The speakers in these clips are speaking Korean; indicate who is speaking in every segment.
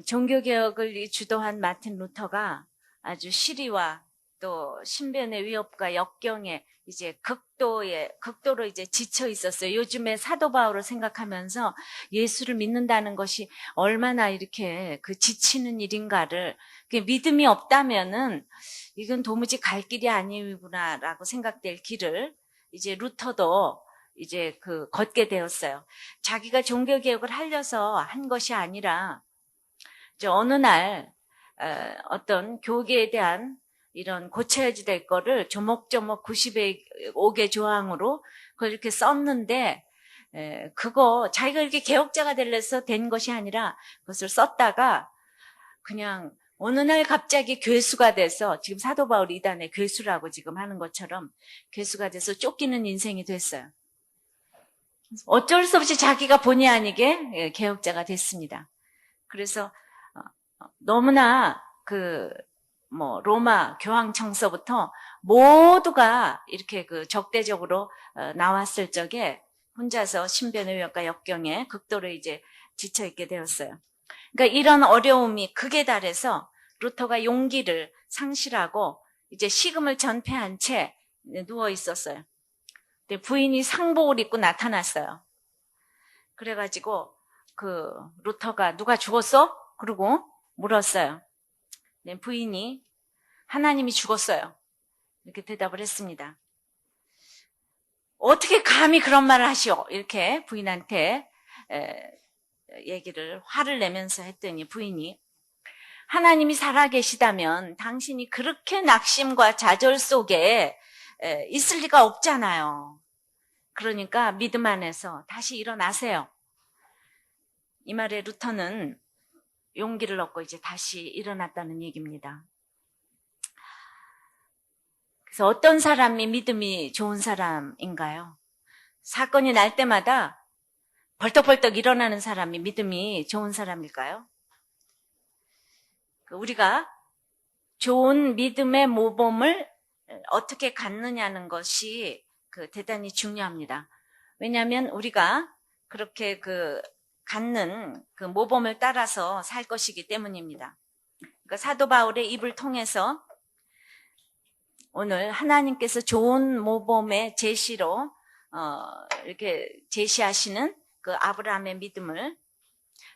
Speaker 1: 종교개혁을 주도한 마틴 루터가 아주 시리와 또 신변의 위협과 역경에 이제 극도로 이제 지쳐 있었어요. 요즘에 사도 바울을 생각하면서 예수를 믿는다는 것이 얼마나 이렇게 그 지치는 일인가를, 믿음이 없다면은 이건 도무지 갈 길이 아니구나라고 생각될 길을 이제 루터도 이제 걷게 되었어요. 자기가 종교개혁을 하려서 한 것이 아니라 어느 날 어떤 교계에 대한 이런 고쳐야지 될 거를 조목조목 95개 조항으로 그걸 이렇게 썼는데, 그거 자기가 이렇게 개혁자가 되려서 된 것이 아니라 그것을 썼다가 그냥 어느 날 갑자기 괴수가 돼서, 지금 사도 바울 이단의 괴수라고 지금 하는 것처럼 괴수가 돼서 쫓기는 인생이 됐어요. 어쩔 수 없이 자기가 본의 아니게 개혁자가 됐습니다. 그래서 너무나 로마 교황청서부터 모두가 이렇게 적대적으로 나왔을 적에 혼자서 신변의 위협과 역경에 극도로 이제 지쳐있게 되었어요. 그러니까 이런 어려움이 극에 달해서 루터가 용기를 상실하고 이제 식음을 전폐한 채 누워 있었어요. 근데 부인이 상복을 입고 나타났어요. 그래가지고 루터가 누가 죽었어? 그러고 물었어요. 네, 부인이 하나님이 죽었어요. 이렇게 대답을 했습니다. 어떻게 감히 그런 말을 하시오? 이렇게 부인한테 화를 내면서 했더니 부인이, 하나님이 살아계시다면 당신이 그렇게 낙심과 좌절 속에 있을 리가 없잖아요. 그러니까 믿음 안에서 다시 일어나세요. 이 말에 루터는 용기를 얻고 이제 다시 일어났다는 얘기입니다. 그래서 어떤 사람이 믿음이 좋은 사람인가요? 사건이 날 때마다 벌떡벌떡 일어나는 사람이 믿음이 좋은 사람일까요? 우리가 좋은 믿음의 모범을 어떻게 갖느냐는 것이 대단히 중요합니다. 왜냐하면 우리가 그렇게 갖는 모범을 따라서 살 것이기 때문입니다. 그러니까 사도 바울의 입을 통해서 오늘 하나님께서 좋은 모범의 제시로 이렇게 제시하시는 아브라함의 믿음을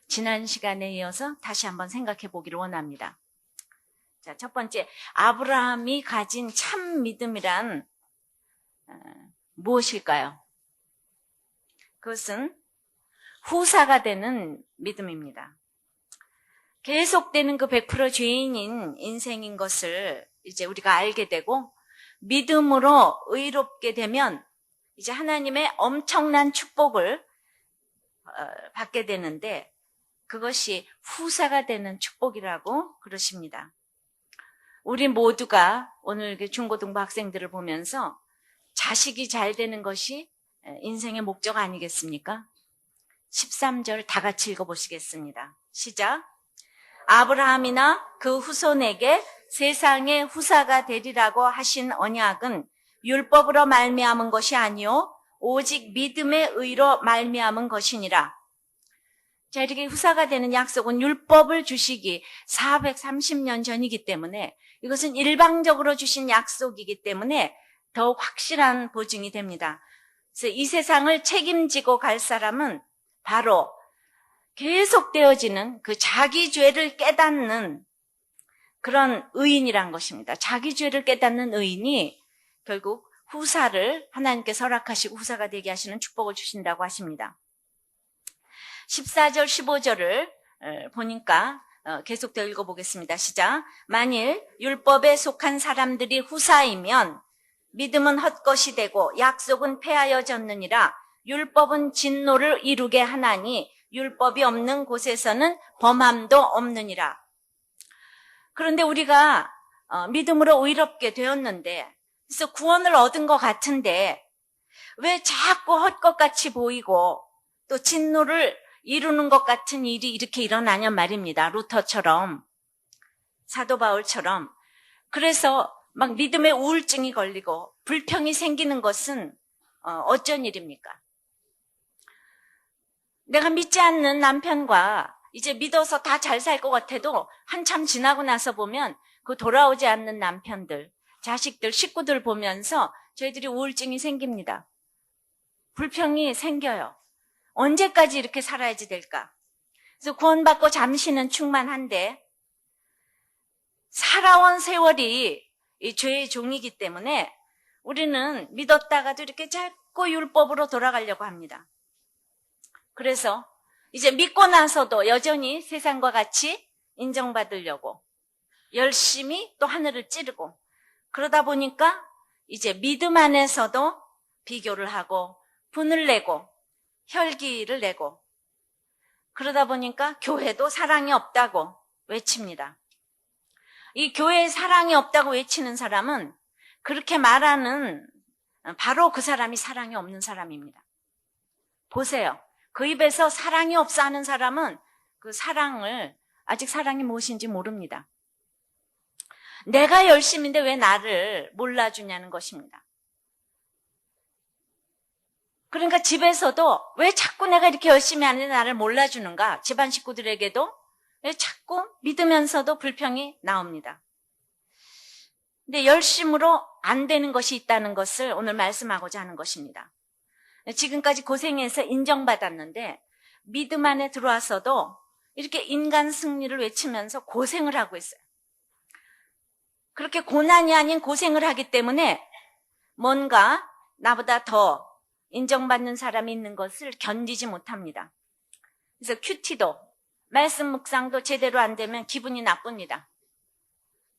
Speaker 1: 지난 시간에 이어서 다시 한번 생각해 보기를 원합니다. 자, 첫 번째, 아브라함이 가진 참 믿음이란 무엇일까요? 그것은 후사가 되는 믿음입니다. 계속되는 100% 죄인인 인생인 것을 이제 우리가 알게 되고, 믿음으로 의롭게 되면 이제 하나님의 엄청난 축복을 받게 되는데, 그것이 후사가 되는 축복이라고 그러십니다. 우리 모두가 오늘 중고등부 학생들을 보면서 자식이 잘 되는 것이 인생의 목적 아니겠습니까? 13절 다 같이 읽어보시겠습니다. 시작. 아브라함이나 그 후손에게 세상의 후사가 되리라고 하신 언약은 율법으로 말미암은 것이 아니요 오직 믿음의 의로 말미암은 것이니라. 자, 이렇게 후사가 되는 약속은 율법을 주시기 430년 전이기 때문에, 이것은 일방적으로 주신 약속이기 때문에 더욱 확실한 보증이 됩니다. 그래서 이 세상을 책임지고 갈 사람은 바로 계속되어지는 자기 죄를 깨닫는 그런 의인이란 것입니다. 자기 죄를 깨닫는 의인이 결국 후사를 하나님께서 허락하시고 후사가 되게 하시는 축복을 주신다고 하십니다. 14절 15절을 보니까 계속되어 읽어보겠습니다. 시작. 만일 율법에 속한 사람들이 후사이면 믿음은 헛것이 되고 약속은 폐하여졌느니라. 율법은 진노를 이루게 하나니 율법이 없는 곳에서는 범함도 없느니라. 그런데 우리가 믿음으로 의롭게 되었는데, 그래서 구원을 얻은 것 같은데 왜 자꾸 헛것같이 보이고 또 진노를 이루는 것 같은 일이 이렇게 일어나냐 말입니다. 루터처럼, 사도 바울처럼. 그래서 막 믿음의 우울증이 걸리고 불평이 생기는 것은 어쩐 일입니까? 내가 믿지 않는 남편과 이제 믿어서 다 잘 살 것 같아도 한참 지나고 나서 보면 그 돌아오지 않는 남편들, 자식들, 식구들 보면서 저희들이 우울증이 생깁니다. 불평이 생겨요. 언제까지 이렇게 살아야지 될까? 그래서 구원받고 잠시는 충만한데 살아온 세월이 이 죄의 종이기 때문에 우리는 믿었다가도 이렇게 자꾸 율법으로 돌아가려고 합니다. 그래서 이제 믿고 나서도 여전히 세상과 같이 인정받으려고 열심히 또 하늘을 찌르고 그러다 보니까 이제 믿음 안에서도 비교를 하고 분을 내고 혈기를 내고 그러다 보니까 교회도 사랑이 없다고 외칩니다. 이 교회에 사랑이 없다고 외치는 사람은 그렇게 말하는 바로 그 사람이 사랑이 없는 사람입니다. 보세요. 그 입에서 사랑이 없어 하는 사람은 그 사랑을 아직 사랑이 무엇인지 모릅니다. 내가 열심인데 왜 나를 몰라주냐는 것입니다. 그러니까 집에서도 왜 자꾸 내가 이렇게 열심히 하는데 나를 몰라주는가? 집안 식구들에게도 왜 자꾸 믿으면서도 불평이 나옵니다. 근데 열심으로 안 되는 것이 있다는 것을 오늘 말씀하고자 하는 것입니다. 지금까지 고생해서 인정받았는데 믿음 안에 들어와서도 이렇게 인간 승리를 외치면서 고생을 하고 있어요. 그렇게 고난이 아닌 고생을 하기 때문에 뭔가 나보다 더 인정받는 사람이 있는 것을 견디지 못합니다. 그래서 큐티도 말씀 묵상도 제대로 안 되면 기분이 나쁩니다.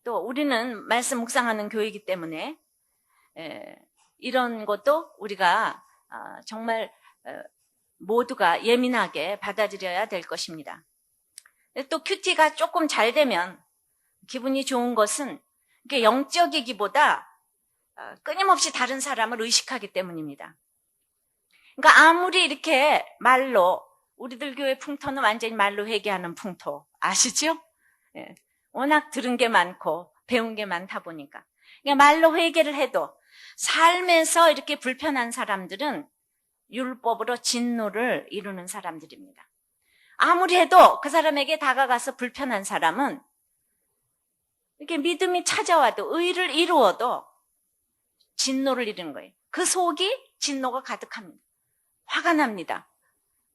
Speaker 1: 또 우리는 말씀 묵상하는 교회이기 때문에 이런 것도 우리가 정말 모두가 예민하게 받아들여야 될 것입니다. 또 큐티가 조금 잘 되면 기분이 좋은 것은 이게 영적이기보다 끊임없이 다른 사람을 의식하기 때문입니다. 그러니까 아무리 이렇게 말로 우리들 교회 풍토는 완전히 말로 회개하는 풍토 아시죠? 예. 워낙 들은 게 많고 배운 게 많다 보니까 그러니까 말로 회개를 해도 삶에서 이렇게 불편한 사람들은 율법으로 진노를 이루는 사람들입니다. 아무리 해도 그 사람에게 다가가서 불편한 사람은 이렇게 믿음이 찾아와도 의를 이루어도 진노를 이루는 거예요. 그 속이 진노가 가득합니다. 화가 납니다.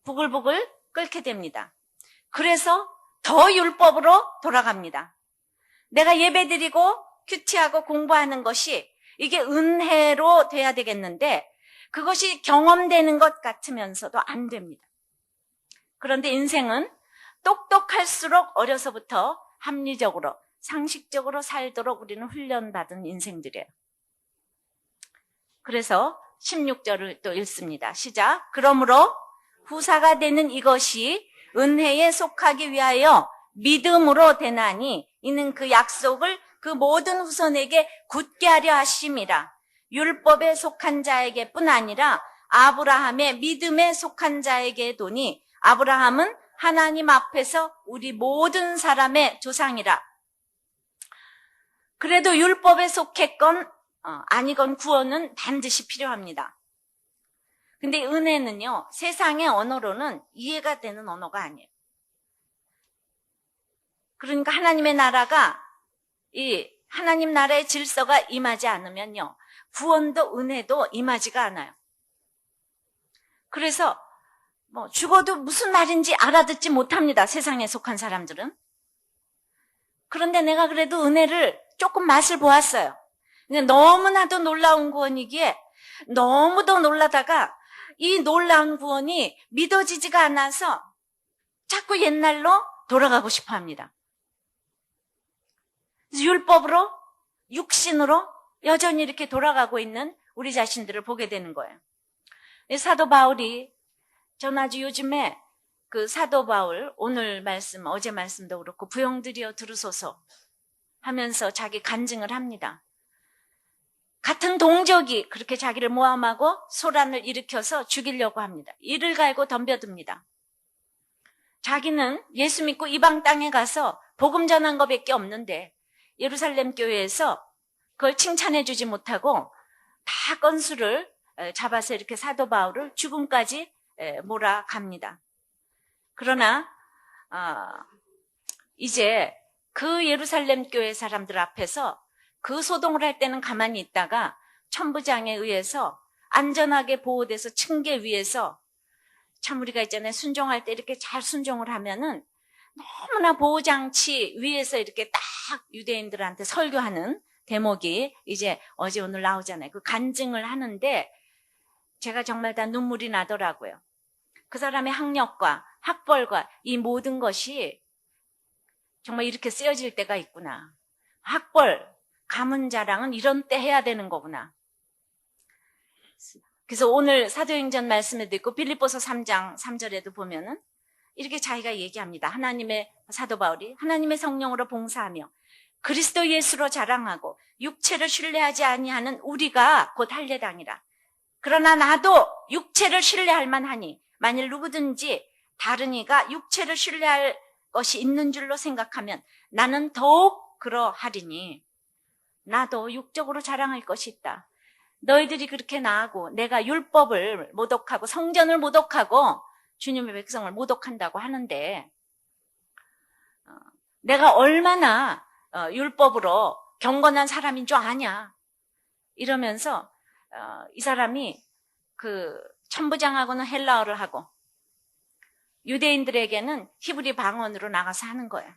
Speaker 1: 부글부글 끓게 됩니다. 그래서 더 율법으로 돌아갑니다. 내가 예배드리고 큐티하고 공부하는 것이 이게 은혜로 돼야 되겠는데 그것이 경험되는 것 같으면서도 안 됩니다. 그런데 인생은 똑똑할수록 어려서부터 합리적으로 상식적으로 살도록 우리는 훈련받은 인생들이에요. 그래서 16절을 또 읽습니다. 시작. 그러므로 후사가 되는 이것이 은혜에 속하기 위하여 믿음으로 되나니 이는 그 약속을 그 모든 후손에게 굳게 하려 하심이라. 율법에 속한 자에게뿐 아니라 아브라함의 믿음에 속한 자에게도니 아브라함은 하나님 앞에서 우리 모든 사람의 조상이라. 그래도 율법에 속했건 아니건 구원은 반드시 필요합니다. 근데 은혜는요, 세상의 언어로는 이해가 되는 언어가 아니에요. 그러니까 하나님의 나라가 이 하나님 나라의 질서가 임하지 않으면요, 구원도 은혜도 임하지가 않아요. 그래서 죽어도 무슨 말인지 알아듣지 못합니다. 세상에 속한 사람들은. 그런데 내가 그래도 은혜를 조금 맛을 보았어요. 근데 너무나도 놀라운 구원이기에 너무도 놀라다가 이 놀라운 구원이 믿어지지가 않아서 자꾸 옛날로 돌아가고 싶어 합니다. 율법으로, 육신으로 여전히 이렇게 돌아가고 있는 우리 자신들을 보게 되는 거예요. 사도 바울이, 전 아주 요즘에 그 사도 바울, 오늘 말씀, 어제 말씀도 그렇고 부형들이여 들으소서 하면서 자기 간증을 합니다. 같은 동족이 그렇게 자기를 모함하고 소란을 일으켜서 죽이려고 합니다. 이를 갈고 덤벼듭니다. 자기는 예수 믿고 이방 땅에 가서 복음 전한 것밖에 없는데 예루살렘 교회에서 그걸 칭찬해 주지 못하고 다 건수를 잡아서 이렇게 사도 바울을 죽음까지 몰아갑니다. 그러나 이제 그 예루살렘 교회 사람들 앞에서 그 소동을 할 때는 가만히 있다가 천부장에 의해서 안전하게 보호돼서 층계 위에서 참 우리가 있잖아요. 순종할 때 이렇게 잘 순종을 하면은 너무나 보호장치 위에서 이렇게 딱 유대인들한테 설교하는 대목이 이제 어제 오늘 나오잖아요. 그 간증을 하는데 제가 정말 다 눈물이 나더라고요. 그 사람의 학력과 학벌과 이 모든 것이 정말 이렇게 쓰여질 때가 있구나. 학벌, 가문 자랑은 이런 때 해야 되는 거구나. 그래서 오늘 사도행전 말씀에도 있고 빌립보서 3장 3절에도 보면은 이렇게 자기가 얘기합니다. 하나님의 사도 바울이 하나님의 성령으로 봉사하며 그리스도 예수로 자랑하고 육체를 신뢰하지 아니하는 우리가 곧 할례당이라. 그러나 나도 육체를 신뢰할 만하니 만일 누구든지 다른 이가 육체를 신뢰할 것이 있는 줄로 생각하면 나는 더욱 그러하리니 나도 육적으로 자랑할 것이 있다. 너희들이 그렇게 나하고 내가 율법을 모독하고 성전을 모독하고 주님의 백성을 모독한다고 하는데 내가 얼마나 율법으로 경건한 사람인 줄 아냐 이러면서 이 사람이 그 천부장하고는 헬라어를 하고 유대인들에게는 히브리 방언으로 나가서 하는 거예요.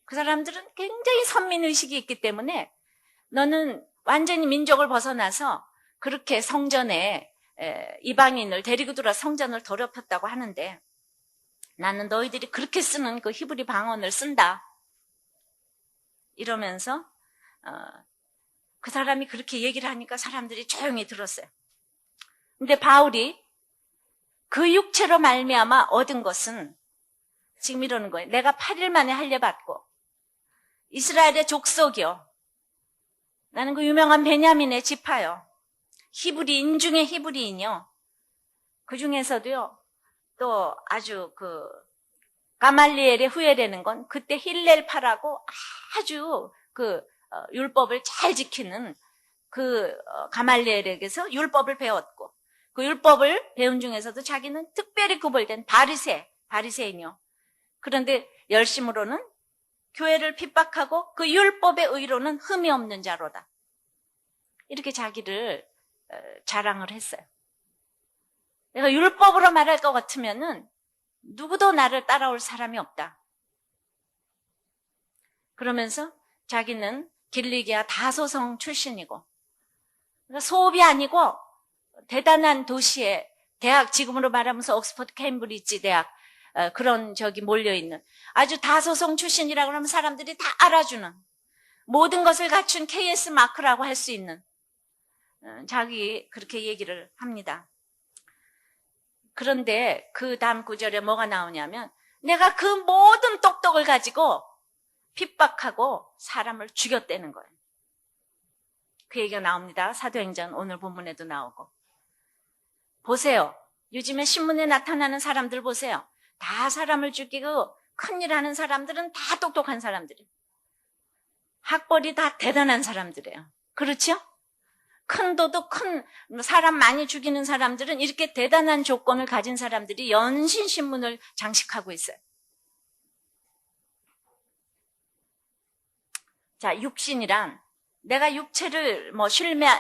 Speaker 1: 그 사람들은 굉장히 선민의식이 있기 때문에 너는 완전히 민족을 벗어나서 그렇게 성전에 이방인을 데리고 들어 성전을 더럽혔다고 하는데 나는 너희들이 그렇게 쓰는 그 히브리 방언을 쓴다. 이러면서 그 사람이 그렇게 얘기를 하니까 사람들이 조용히 들었어요. 근데 바울이 그 육체로 말미암아 얻은 것은 지금 이러는 거예요. 내가 8일 만에 할례받고 이스라엘의 족속이요. 나는 그 유명한 베냐민의 지파요. 히브리인 중에 히브리인이요. 그 중에서도요. 또 아주 그 가말리엘의 후예라는 건 그때 힐렐파라고 아주 그 율법을 잘 지키는 그 가말리엘에게서 율법을 배웠고 그 율법을 배운 중에서도 자기는 특별히 구별된 바리새인이요. 그런데 열심으로는 교회를 핍박하고 그 율법의 의로는 흠이 없는 자로다. 이렇게 자기를 자랑을 했어요. 내가 율법으로 말할 것 같으면은 누구도 나를 따라올 사람이 없다. 그러면서 자기는 길리기아 다소성 출신이고 그러니까 소업이 아니고 대단한 도시에 대학 지금으로 말하면서 옥스퍼드 케임브리지 대학 그런 저기 몰려있는 아주 다소성 출신이라고 하면 사람들이 다 알아주는 모든 것을 갖춘 KS 마크라고 할 수 있는 자기 그렇게 얘기를 합니다. 그런데 그 다음 구절에 뭐가 나오냐면 내가 그 모든 똑똑을 가지고 핍박하고 사람을 죽였다는 거예요. 그 얘기가 나옵니다. 사도행전 오늘 본문에도 나오고. 보세요. 요즘에 신문에 나타나는 사람들 보세요. 다 사람을 죽이고 큰일 하는 사람들은 다 똑똑한 사람들이에요. 학벌이 다 대단한 사람들이에요. 그렇죠? 큰 도둑, 큰 사람 많이 죽이는 사람들은 이렇게 대단한 조건을 가진 사람들이 연신 신문을 장식하고 있어요. 자, 육신이란 내가 육체를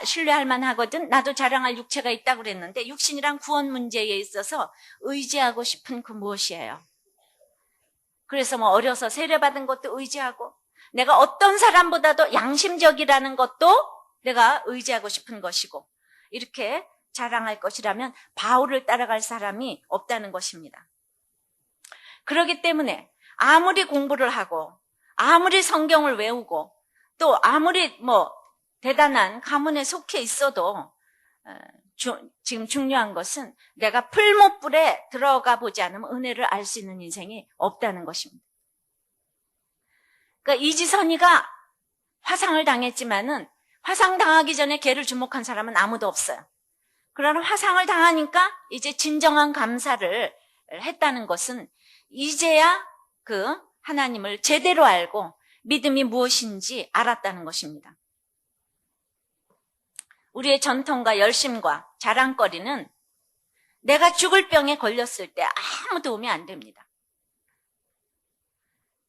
Speaker 1: 신뢰할 만하거든 나도 자랑할 육체가 있다고 그랬는데 육신이란 구원 문제에 있어서 의지하고 싶은 그 무엇이에요. 그래서 어려서 세례받은 것도 의지하고 내가 어떤 사람보다도 양심적이라는 것도 내가 의지하고 싶은 것이고 이렇게 자랑할 것이라면 바울을 따라갈 사람이 없다는 것입니다. 그렇기 때문에 아무리 공부를 하고 아무리 성경을 외우고 또 아무리 대단한 가문에 속해 있어도 지금 중요한 것은 내가 풀무불에 들어가 보지 않으면 은혜를 알 수 있는 인생이 없다는 것입니다. 그러니까 이지선이가 화상을 당했지만은 화상 당하기 전에 걔를 주목한 사람은 아무도 없어요. 그러나 화상을 당하니까 이제 진정한 감사를 했다는 것은 이제야 그 하나님을 제대로 알고 믿음이 무엇인지 알았다는 것입니다. 우리의 전통과 열심과 자랑거리는 내가 죽을 병에 걸렸을 때 아무 도움이 안 됩니다.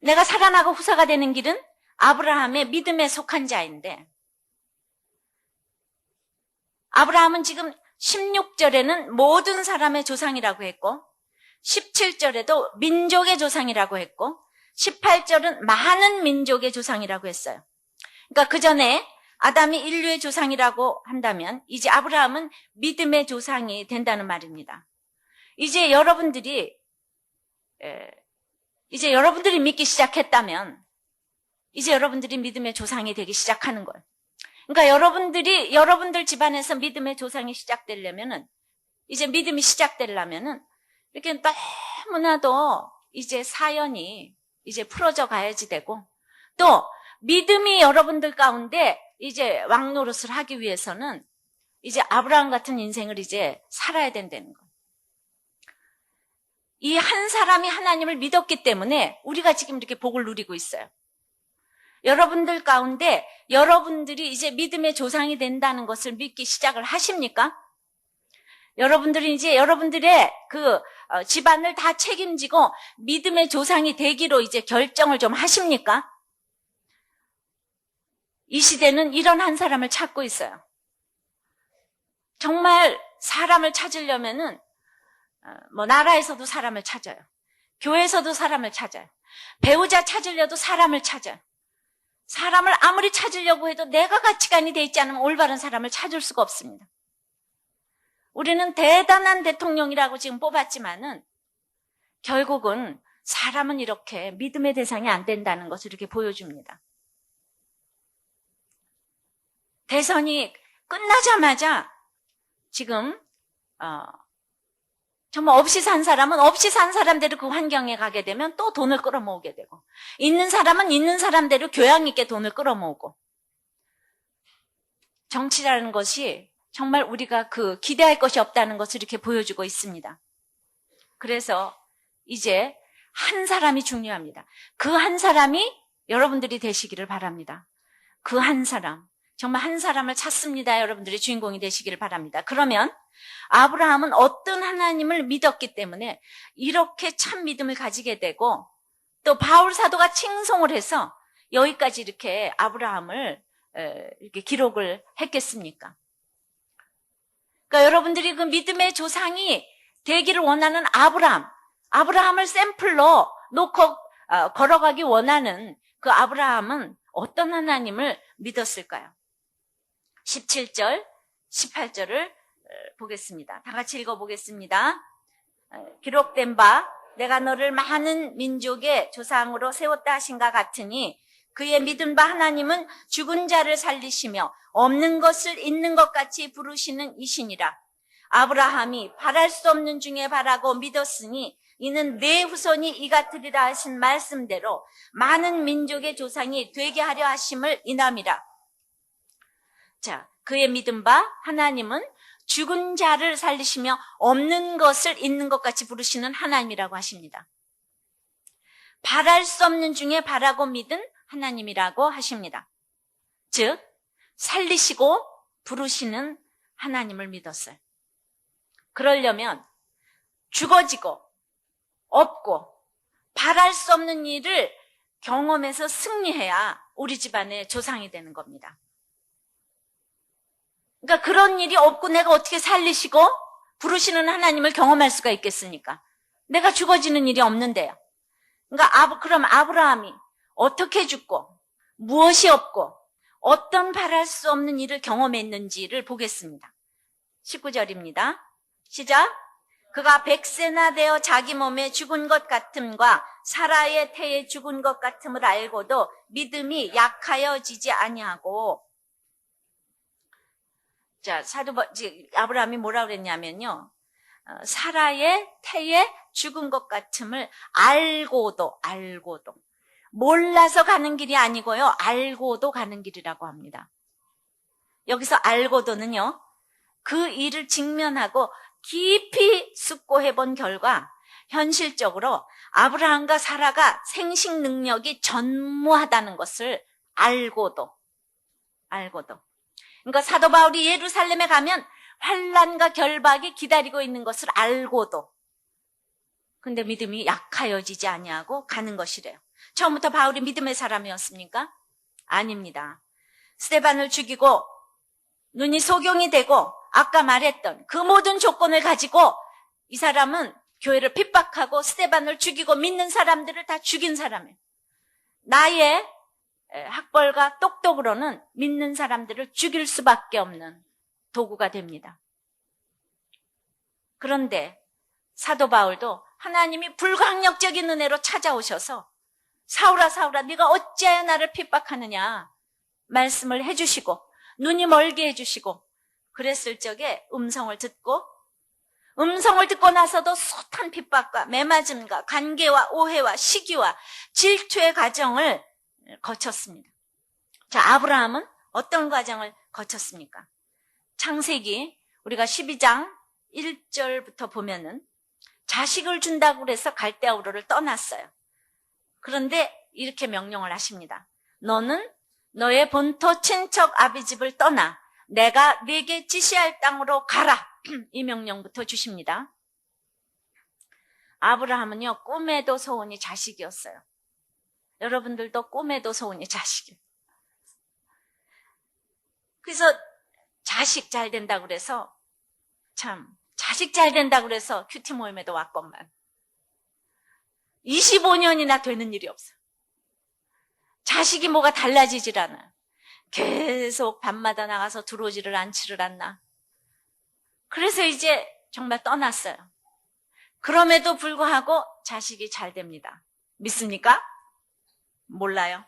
Speaker 1: 내가 살아나고 후사가 되는 길은 아브라함의 믿음에 속한 자인데, 아브라함은 지금 16절에는 모든 사람의 조상이라고 했고, 17절에도 민족의 조상이라고 했고, 18절은 많은 민족의 조상이라고 했어요. 그러니까 그 전에 아담이 인류의 조상이라고 한다면 이제 아브라함은 믿음의 조상이 된다는 말입니다. 이제 여러분들이 믿기 시작했다면 이제 여러분들이 믿음의 조상이 되기 시작하는 거예요. 그러니까 여러분들 집안에서 믿음의 조상이 시작되려면은, 이제 믿음이 시작되려면은 이렇게 너무나도 이제 사연이 이제 풀어져 가야지 되고, 또 믿음이 여러분들 가운데 이제 왕노릇을 하기 위해서는 이제 아브라함 같은 인생을 이제 살아야 된다는 거예요. 이 한 사람이 하나님을 믿었기 때문에 우리가 지금 이렇게 복을 누리고 있어요. 여러분들 가운데 여러분들이 이제 믿음의 조상이 된다는 것을 믿기 시작을 하십니까? 여러분들이 이제 여러분들의 집안을 다 책임지고 믿음의 조상이 되기로 이제 결정을 좀 하십니까? 이 시대는 이런 한 사람을 찾고 있어요. 정말 사람을 찾으려면은 나라에서도 사람을 찾아요. 교회에서도 사람을 찾아요. 배우자 찾으려도 사람을 찾아요. 사람을 아무리 찾으려고 해도 내가 가치관이 돼 있지 않으면 올바른 사람을 찾을 수가 없습니다. 우리는 대단한 대통령이라고 지금 뽑았지만은 결국은 사람은 이렇게 믿음의 대상이 안 된다는 것을 이렇게 보여줍니다. 대선이 끝나자마자 지금 정말 없이 산 사람은 없이 산 사람대로 그 환경에 가게 되면 또 돈을 끌어모으게 되고, 있는 사람은 있는 사람대로 교양 있게 돈을 끌어모으고, 정치라는 것이 정말 우리가 기대할 것이 없다는 것을 이렇게 보여주고 있습니다. 그래서 이제 한 사람이 중요합니다. 그 한 사람이 여러분들이 되시기를 바랍니다. 그 한 사람, 정말 한 사람을 찾습니다. 여러분들이 주인공이 되시기를 바랍니다. 그러면 아브라함은 어떤 하나님을 믿었기 때문에 이렇게 참 믿음을 가지게 되고, 또 바울 사도가 칭송을 해서 여기까지 이렇게 아브라함을 이렇게 기록을 했겠습니까? 그러니까 여러분들이 그 믿음의 조상이 되기를 원하는 아브라함을 샘플로 놓고 걸어가기 원하는 그 아브라함은 어떤 하나님을 믿었을까요? 17절, 18절을 보겠습니다. 다 같이 읽어보겠습니다. 기록된 바 내가 너를 많은 민족의 조상으로 세웠다 하신가 같으니 그의 믿은 바 하나님은 죽은 자를 살리시며 없는 것을 있는 것 같이 부르시는 이시니라. 아브라함이 바랄 수 없는 중에 바라고 믿었으니 이는 내 후손이 이 같으리라 하신 말씀대로 많은 민족의 조상이 되게 하려 하심을 인함이라. 자, 그의 믿은 바 하나님은 죽은 자를 살리시며 없는 것을 있는 것 같이 부르시는 하나님이라고 하십니다. 바랄 수 없는 중에 바라고 믿은 하나님이라고 하십니다. 즉, 살리시고 부르시는 하나님을 믿었어요. 그러려면 죽어지고 없고 바랄 수 없는 일을 경험해서 승리해야 우리 집안의 조상이 되는 겁니다. 그러니까 그런 일이 없고 내가 어떻게 살리시고 부르시는 하나님을 경험할 수가 있겠습니까? 내가 죽어지는 일이 없는데요. 그러니까 그럼 아브라함이 어떻게 죽고 무엇이 없고 어떤 바랄 수 없는 일을 경험했는지를 보겠습니다. 19절입니다. 시작. 그가 100세나 되어 자기 몸에 죽은 것 같음과 사라의 태에 죽은 것 같음을 알고도 믿음이 약하여지지 아니하고. 자, 아브라함이 뭐라고 그랬냐면요. 사라의 태에 죽은 것 같음을 알고도. 몰라서 가는 길이 아니고요. 알고도 가는 길이라고 합니다. 여기서 알고도는요. 그 일을 직면하고 깊이 숙고해 본 결과 현실적으로 아브라함과 사라가 생식 능력이 전무하다는 것을 알고도. 그러니까 사도 바울이 예루살렘에 가면 환난과 결박이 기다리고 있는 것을 알고도 근데 믿음이 약하여지지 아니하고 가는 것이래요. 처음부터 바울이 믿음의 사람이었습니까? 아닙니다. 스데반을 죽이고 눈이 소경이 되고 아까 말했던 그 모든 조건을 가지고 이 사람은 교회를 핍박하고 스데반을 죽이고 믿는 사람들을 다 죽인 사람이에요. 나의 학벌과 똑똑으로는 믿는 사람들을 죽일 수밖에 없는 도구가 됩니다. 그런데 사도 바울도 하나님이 불가항력적인 은혜로 찾아오셔서 사울아 사울아 네가 어찌하여 나를 핍박하느냐 말씀을 해주시고 눈이 멀게 해주시고 그랬을 적에 음성을 듣고 나서도 숱한 핍박과 매맞음과 관계와 오해와 시기와 질투의 과정을 거쳤습니다. 자, 아브라함은 어떤 과정을 거쳤습니까? 창세기 우리가 12장 1절부터 보면은 자식을 준다고 해서 갈대아 우르를 떠났어요. 그런데 이렇게 명령을 하십니다. 너는 너의 본토 친척 아비집을 떠나 내가 네게 지시할 땅으로 가라. 이 명령부터 주십니다. 아브라함은요, 꿈에도 소원이 자식이었어요. 여러분들도 꿈에도 소원이 자식이에요. 그래서 자식 잘 된다고 그래서 자식 잘 된다고 그래서 큐티 모임에도 왔건만 25년이나 되는 일이 없어요. 자식이 뭐가 달라지질 않아요. 계속 밤마다 나가서 들어오지를 않지를 않나. 그래서 이제 정말 떠났어요. 그럼에도 불구하고 자식이 잘 됩니다. 믿습니까? 몰라요.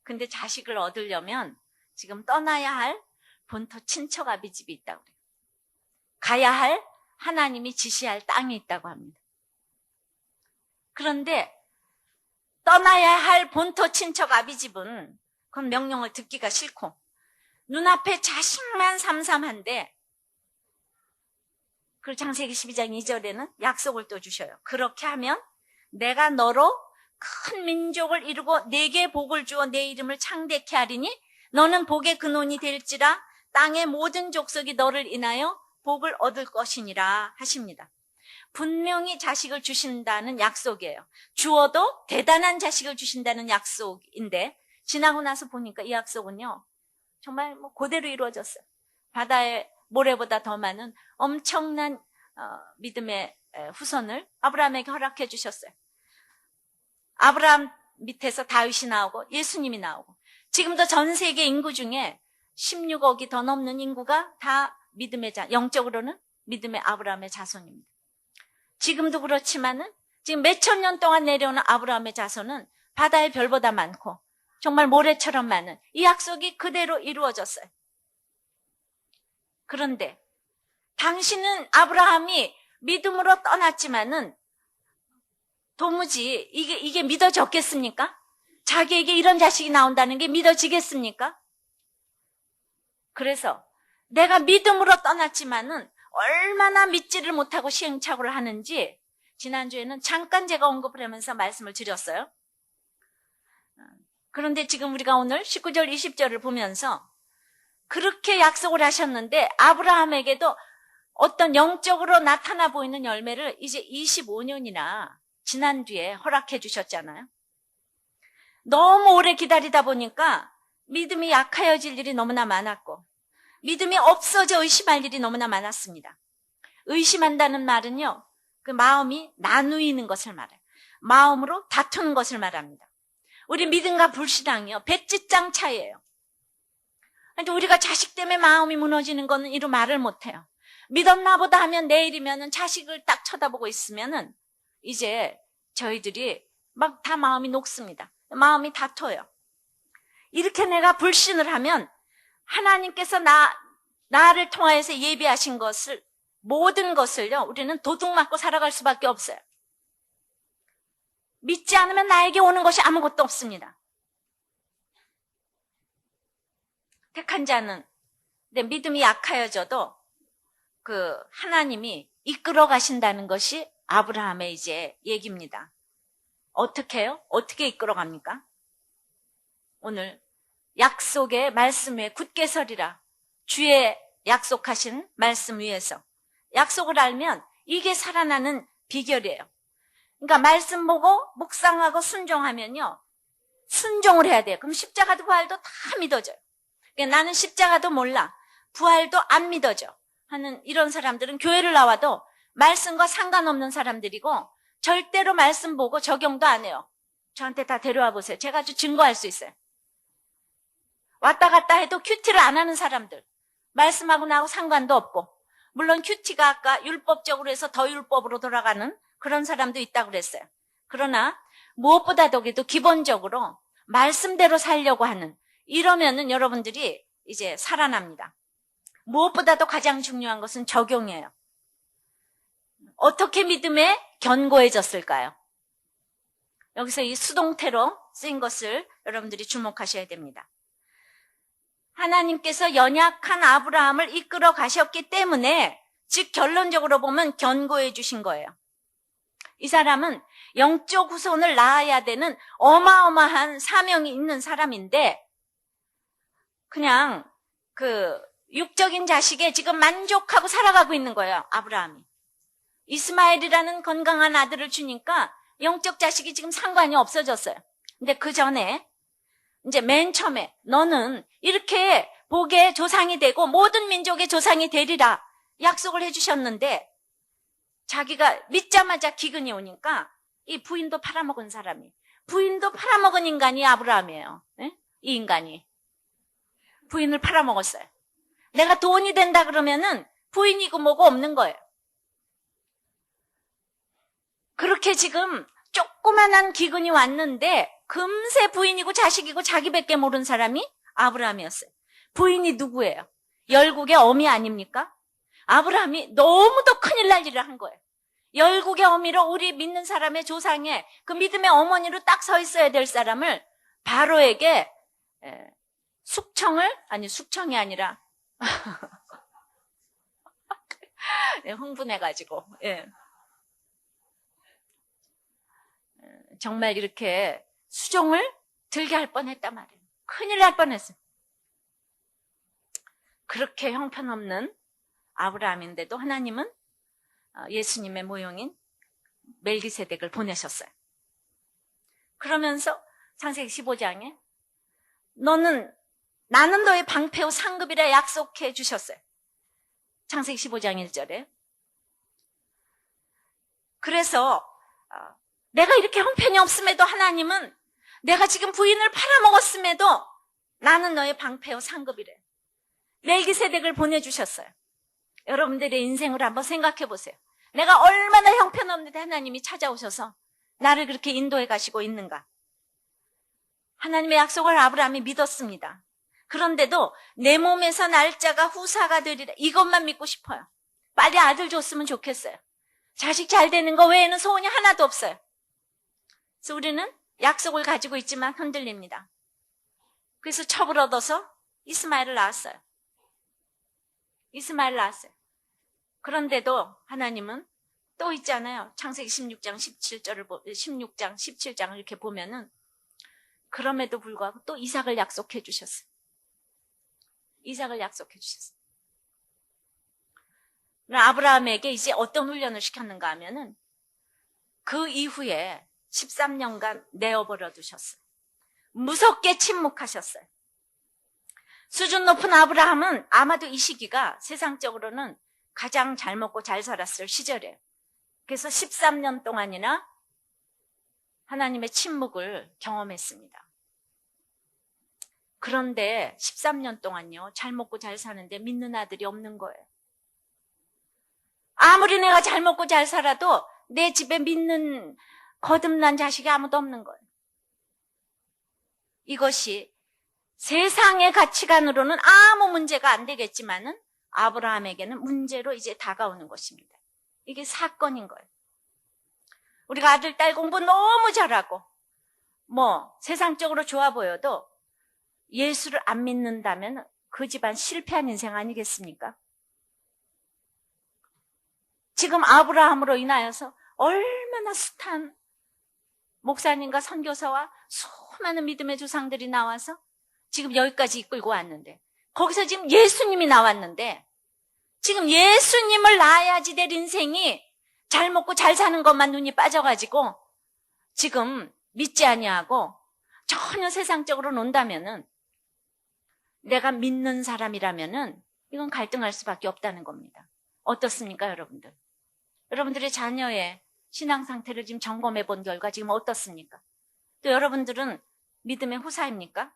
Speaker 1: 근데 자식을 얻으려면 지금 떠나야 할 본토 친척 아비집이 있다고 그래요. 가야 할 하나님이 지시할 땅이 있다고 합니다. 그런데 떠나야 할 본토 친척 아비집은 그건 명령을 듣기가 싫고 눈앞에 자식만 삼삼한데 그 창세기 12장 2절에는 약속을 또 주셔요. 그렇게 하면 내가 너로 큰 민족을 이루고 네게 복을 주어 내 이름을 창대케 하리니 너는 복의 근원이 될지라 땅의 모든 족속이 너를 인하여 복을 얻을 것이니라 하십니다. 분명히 자식을 주신다는 약속이에요. 주어도 대단한 자식을 주신다는 약속인데 지나고 나서 보니까 이 약속은요 정말 그대로 이루어졌어요. 바다의 모래보다 더 많은 엄청난 믿음의 후손을 아브라함에게 허락해 주셨어요. 아브라함 밑에서 다윗이 나오고 예수님이 나오고 지금도 전 세계 인구 중에 16억이 더 넘는 인구가 다 믿음의 영적으로는 믿음의 아브라함의 자손입니다. 지금도 그렇지만은 지금 몇천 년 동안 내려오는 아브라함의 자손은 바다의 별보다 많고 정말 모래처럼 많은 이 약속이 그대로 이루어졌어요. 그런데 당신은 아브라함이 믿음으로 떠났지만은 도무지 이게 믿어졌겠습니까? 자기에게 이런 자식이 나온다는 게 믿어지겠습니까? 그래서 내가 믿음으로 떠났지만은 얼마나 믿지를 못하고 시행착오를 하는지 지난주에는 잠깐 제가 언급을 하면서 말씀을 드렸어요. 그런데 지금 우리가 오늘 19절 20절을 보면서 그렇게 약속을 하셨는데 아브라함에게도 어떤 영적으로 나타나 보이는 열매를 이제 25년이나 지난 뒤에 허락해 주셨잖아요. 너무 오래 기다리다 보니까 믿음이 약하여질 일이 너무나 많았고 믿음이 없어져 의심할 일이 너무나 많았습니다. 의심한다는 말은요, 그 마음이 나누이는 것을 말해요. 마음으로 다투는 것을 말합니다. 우리 믿음과 불신앙이요, 백지장 차이예요. 근데 우리가 자식 때문에 마음이 무너지는 거는 이루 말을 못해요. 믿었나 보다 하면 내일이면은 자식을 딱 쳐다보고 있으면은 이제 저희들이 막 다 마음이 녹습니다. 마음이 다퉈요. 이렇게 내가 불신을 하면 하나님께서 나를 통하여서 예비하신 것을 모든 것을요 우리는 도둑 맞고 살아갈 수밖에 없어요. 믿지 않으면 나에게 오는 것이 아무것도 없습니다. 택한 자는 내 믿음이 약하여져도 그 하나님이 이끌어 가신다는 것이 아브라함의 이제 얘기입니다. 어떻게 해요? 어떻게 이끌어 갑니까? 오늘 약속의 말씀 위에 굳게 서리라. 주의 약속하신 말씀 위에서 약속을 알면 이게 살아나는 비결이에요. 그러니까 말씀 보고 묵상하고 순종하면요. 순종을 해야 돼요. 그럼 십자가도 부활도 다 믿어져요. 그러니까 나는 십자가도 몰라. 부활도 안 믿어져. 하는 이런 사람들은 교회를 나와도 말씀과 상관없는 사람들이고 절대로 말씀 보고 적용도 안 해요. 저한테 다 데려와 보세요. 제가 아주 증거할 수 있어요. 왔다 갔다 해도 큐티를 안 하는 사람들. 말씀하고 나하고 상관도 없고. 물론 큐티가 아까 율법적으로 해서 더 율법으로 돌아가는 그런 사람도 있다고 그랬어요. 그러나 무엇보다도 기본적으로 말씀대로 살려고 하는 이러면은 여러분들이 이제 살아납니다. 무엇보다도 가장 중요한 것은 적용이에요. 어떻게 믿음에 견고해졌을까요? 여기서 이 수동태로 쓰인 것을 여러분들이 주목하셔야 됩니다. 하나님께서 연약한 아브라함을 이끌어 가셨기 때문에 즉 결론적으로 보면 견고해 주신 거예요. 이 사람은 영적 후손을 낳아야 되는 어마어마한 사명이 있는 사람인데 그냥 육적인 자식에 지금 만족하고 살아가고 있는 거예요. 아브라함이. 이스마엘이라는 건강한 아들을 주니까 영적 자식이 지금 상관이 없어졌어요. 근데 그 전에 이제 맨 처음에 너는 이렇게 복의 조상이 되고 모든 민족의 조상이 되리라 약속을 해주셨는데 자기가 믿자마자 기근이 오니까 이 부인도 팔아먹은 사람이 부인도 팔아먹은 인간이 아브라함이에요. 네? 이 인간이 부인을 팔아먹었어요. 내가 돈이 된다 그러면은 부인이고 뭐고 없는 거예요. 그렇게 지금 조그만한 기근이 왔는데 금세 부인이고 자식이고 자기밖에 모르는 사람이 아브라함이었어요. 부인이 누구예요? 열국의 어미 아닙니까? 아브라함이 너무도 큰일 날 일을 한 거예요. 열국의 어미로 우리 믿는 사람의 조상에 그 믿음의 어머니로 딱 서 있어야 될 사람을 바로에게 숙청이 아니라 흥분해가지고 정말 이렇게 수종을 들게 할 뻔했단 말이에요. 큰일 날 뻔했어요. 그렇게 형편없는 아브라함인데도 하나님은 예수님의 모형인 멜기세덱을 보내셨어요. 그러면서 창세기 15장에 나는 너의 방패후 상급이라 약속해 주셨어요. 창세기 15장 1절에. 그래서 내가 이렇게 형편이 없음에도 하나님은 내가 지금 부인을 팔아먹었음에도 나는 너의 방패후 상급이래. 멜기세덱을 보내주셨어요. 여러분들의 인생을 한번 생각해 보세요. 내가 얼마나 형편없는데 하나님이 찾아오셔서 나를 그렇게 인도해 가시고 있는가. 하나님의 약속을 아브라함이 믿었습니다. 그런데도 내 몸에서 날짜가 후사가 되리라. 이것만 믿고 싶어요. 빨리 아들 줬으면 좋겠어요. 자식 잘 되는 거 외에는 소원이 하나도 없어요. 그래서 우리는 약속을 가지고 있지만 흔들립니다. 그래서 첩을 얻어서 이스마엘을 낳았어요. 그런데도 하나님은 또 있잖아요. 창세기 16장 17장을 이렇게 보면은 그럼에도 불구하고 또 이삭을 약속해 주셨어요. 아브라함에게 이제 어떤 훈련을 시켰는가 하면은 그 이후에 13년간 내어버려 두셨어요. 무섭게 침묵하셨어요. 수준 높은 아브라함은 아마도 이 시기가 세상적으로는 가장 잘 먹고 잘 살았을 시절이에요. 그래서 13년 동안이나 하나님의 침묵을 경험했습니다. 그런데 13년 동안요, 잘 먹고 잘 사는데 믿는 아들이 없는 거예요. 아무리 내가 잘 먹고 잘 살아도 내 집에 믿는 거듭난 자식이 아무도 없는 거예요. 이것이 세상의 가치관으로는 아무 문제가 안 되겠지만은 아브라함에게는 문제로 이제 다가오는 것입니다. 이게 사건인 거예요. 우리가 아들, 딸 공부 너무 잘하고 세상적으로 좋아 보여도 예수를 안 믿는다면 그 집안 실패한 인생 아니겠습니까? 지금 아브라함으로 인하여서 얼마나 숱한 목사님과 선교사와 수많은 믿음의 조상들이 나와서 지금 여기까지 이끌고 왔는데, 거기서 지금 예수님이 나왔는데, 지금 예수님을 낳아야지 될 인생이 잘 먹고 잘 사는 것만 눈이 빠져가지고 지금 믿지 아니하고 전혀 세상적으로 논다면은, 내가 믿는 사람이라면은 이건 갈등할 수밖에 없다는 겁니다. 어떻습니까, 여러분들? 여러분들의 자녀의 신앙 상태를 지금 점검해 본 결과 지금 어떻습니까? 또 여러분들은 믿음의 후사입니까?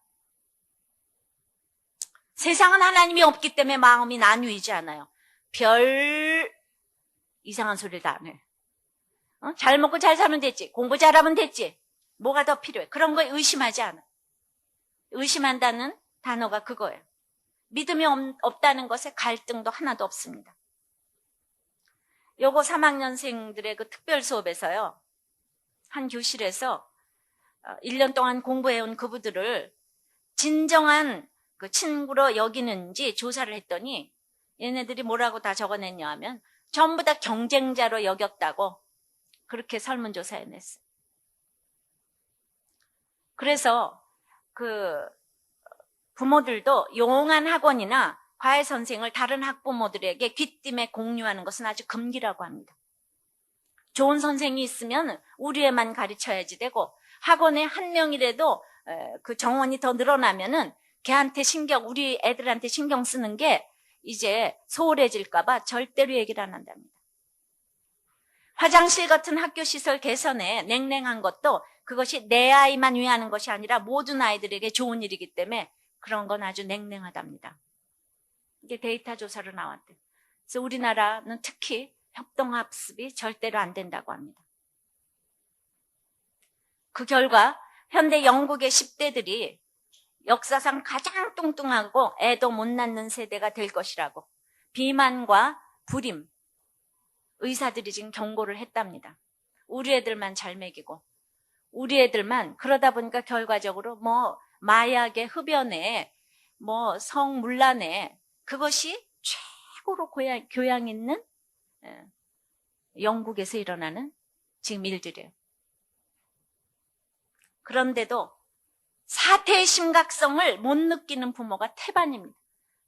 Speaker 1: 세상은 하나님이 없기 때문에 마음이 나뉘지 않아요. 별 이상한 소리를 다 안 해. 잘 먹고 잘 살면 됐지. 공부 잘하면 됐지. 뭐가 더 필요해? 그런 거 의심하지 않아. 의심한다는 단어가 그거예요. 믿음이 없다는 것에 갈등도 하나도 없습니다. 요거 3학년생들의 그 특별 수업에서요, 한 교실에서 1년 동안 공부해온 그부들을 진정한 그 친구로 여기는지 조사를 했더니 얘네들이 뭐라고 다 적어냈냐 하면 전부 다 경쟁자로 여겼다고 그렇게 설문조사 해냈어요. 그래서 그 부모들도 용한 학원이나 과외 선생을 다른 학부모들에게 귀띔에 공유하는 것은 아주 금기라고 합니다. 좋은 선생이 있으면 우리 애만 가르쳐야지 되고, 학원에 한 명이라도 그 정원이 더 늘어나면은 걔한테 우리 애들한테 신경 쓰는 게 이제 소홀해질까봐 절대로 얘기를 안 한답니다. 화장실 같은 학교 시설 개선에 냉랭한 것도 그것이 내 아이만 위하는 것이 아니라 모든 아이들에게 좋은 일이기 때문에 그런 건 아주 냉랭하답니다. 이게 데이터 조사로 나왔대요. 그래서 우리나라는 특히 협동학습이 절대로 안 된다고 합니다. 그 결과 현대 영국의 10대들이 역사상 가장 뚱뚱하고 애도 못 낳는 세대가 될 것이라고 비만과 불임, 의사들이 지금 경고를 했답니다. 우리 애들만 잘 먹이고 우리 애들만, 그러다 보니까 결과적으로 마약의 흡연에 성문란에 그것이 최고로 교양 있는 영국에서 일어나는 지금 일들이에요. 그런데도 사태의 심각성을 못 느끼는 부모가 태반입니다.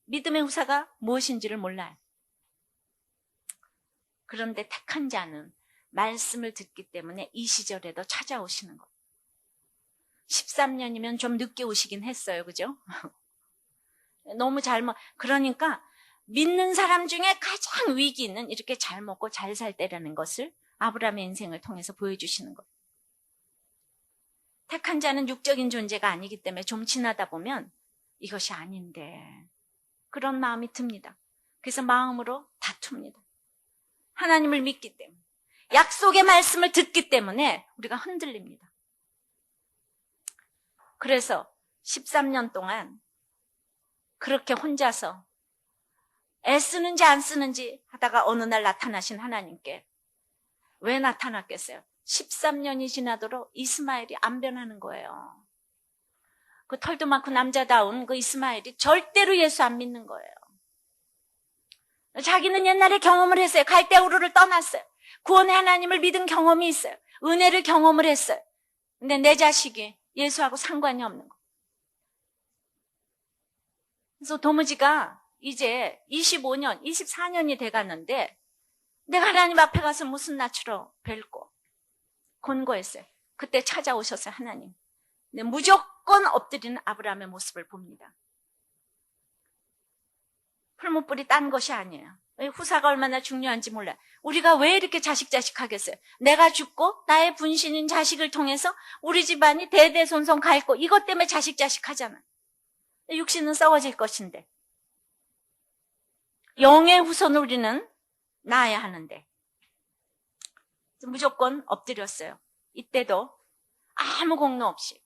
Speaker 1: 믿음의 후사가 무엇인지를 몰라요. 그런데 택한 자는 말씀을 듣기 때문에 이 시절에도 찾아오시는 거예요. 13년이면 좀 늦게 오시긴 했어요. 그죠? 너무 그러니까 믿는 사람 중에 가장 위기는 이렇게 잘 먹고 잘 살 때라는 것을 아브라함의 인생을 통해서 보여주시는 거예요. 택한 자는 육적인 존재가 아니기 때문에 좀 지나다 보면 이것이 아닌데 그런 마음이 듭니다. 그래서 마음으로 다툽니다. 하나님을 믿기 때문에, 약속의 말씀을 듣기 때문에 우리가 흔들립니다. 그래서 13년 동안 그렇게 혼자서 애쓰는지 안 쓰는지 하다가 어느 날 나타나신 하나님께, 왜 나타났겠어요? 13년이 지나도록 이스마엘이 안 변하는 거예요. 그 털도 많고 남자다운 그 이스마엘이 절대로 예수 안 믿는 거예요. 자기는 옛날에 경험을 했어요. 갈대우르를 떠났어요. 구원의 하나님을 믿은 경험이 있어요. 은혜를 경험을 했어요. 근데 내 자식이 예수하고 상관이 없는 거. 그래서 도무지가 이제 25년, 24년이 돼가는데 내가 하나님 앞에 가서 무슨 낯으로 뵐고 권고했어요. 그때 찾아오셨어요, 하나님. 근데 무조건 엎드리는 아브라함의 모습을 봅니다. 풀무불이 딴 것이 아니에요. 후사가 얼마나 중요한지 몰라요. 우리가 왜 이렇게 자식하겠어요? 내가 죽고 나의 분신인 자식을 통해서 우리 집안이 대대손손 가 있고 이것 때문에 자식 하잖아. 육신은 썩어질 것인데. 영의 후손을 우리는 낳아야 하는데. 무조건 엎드렸어요. 이때도 아무 공로 없이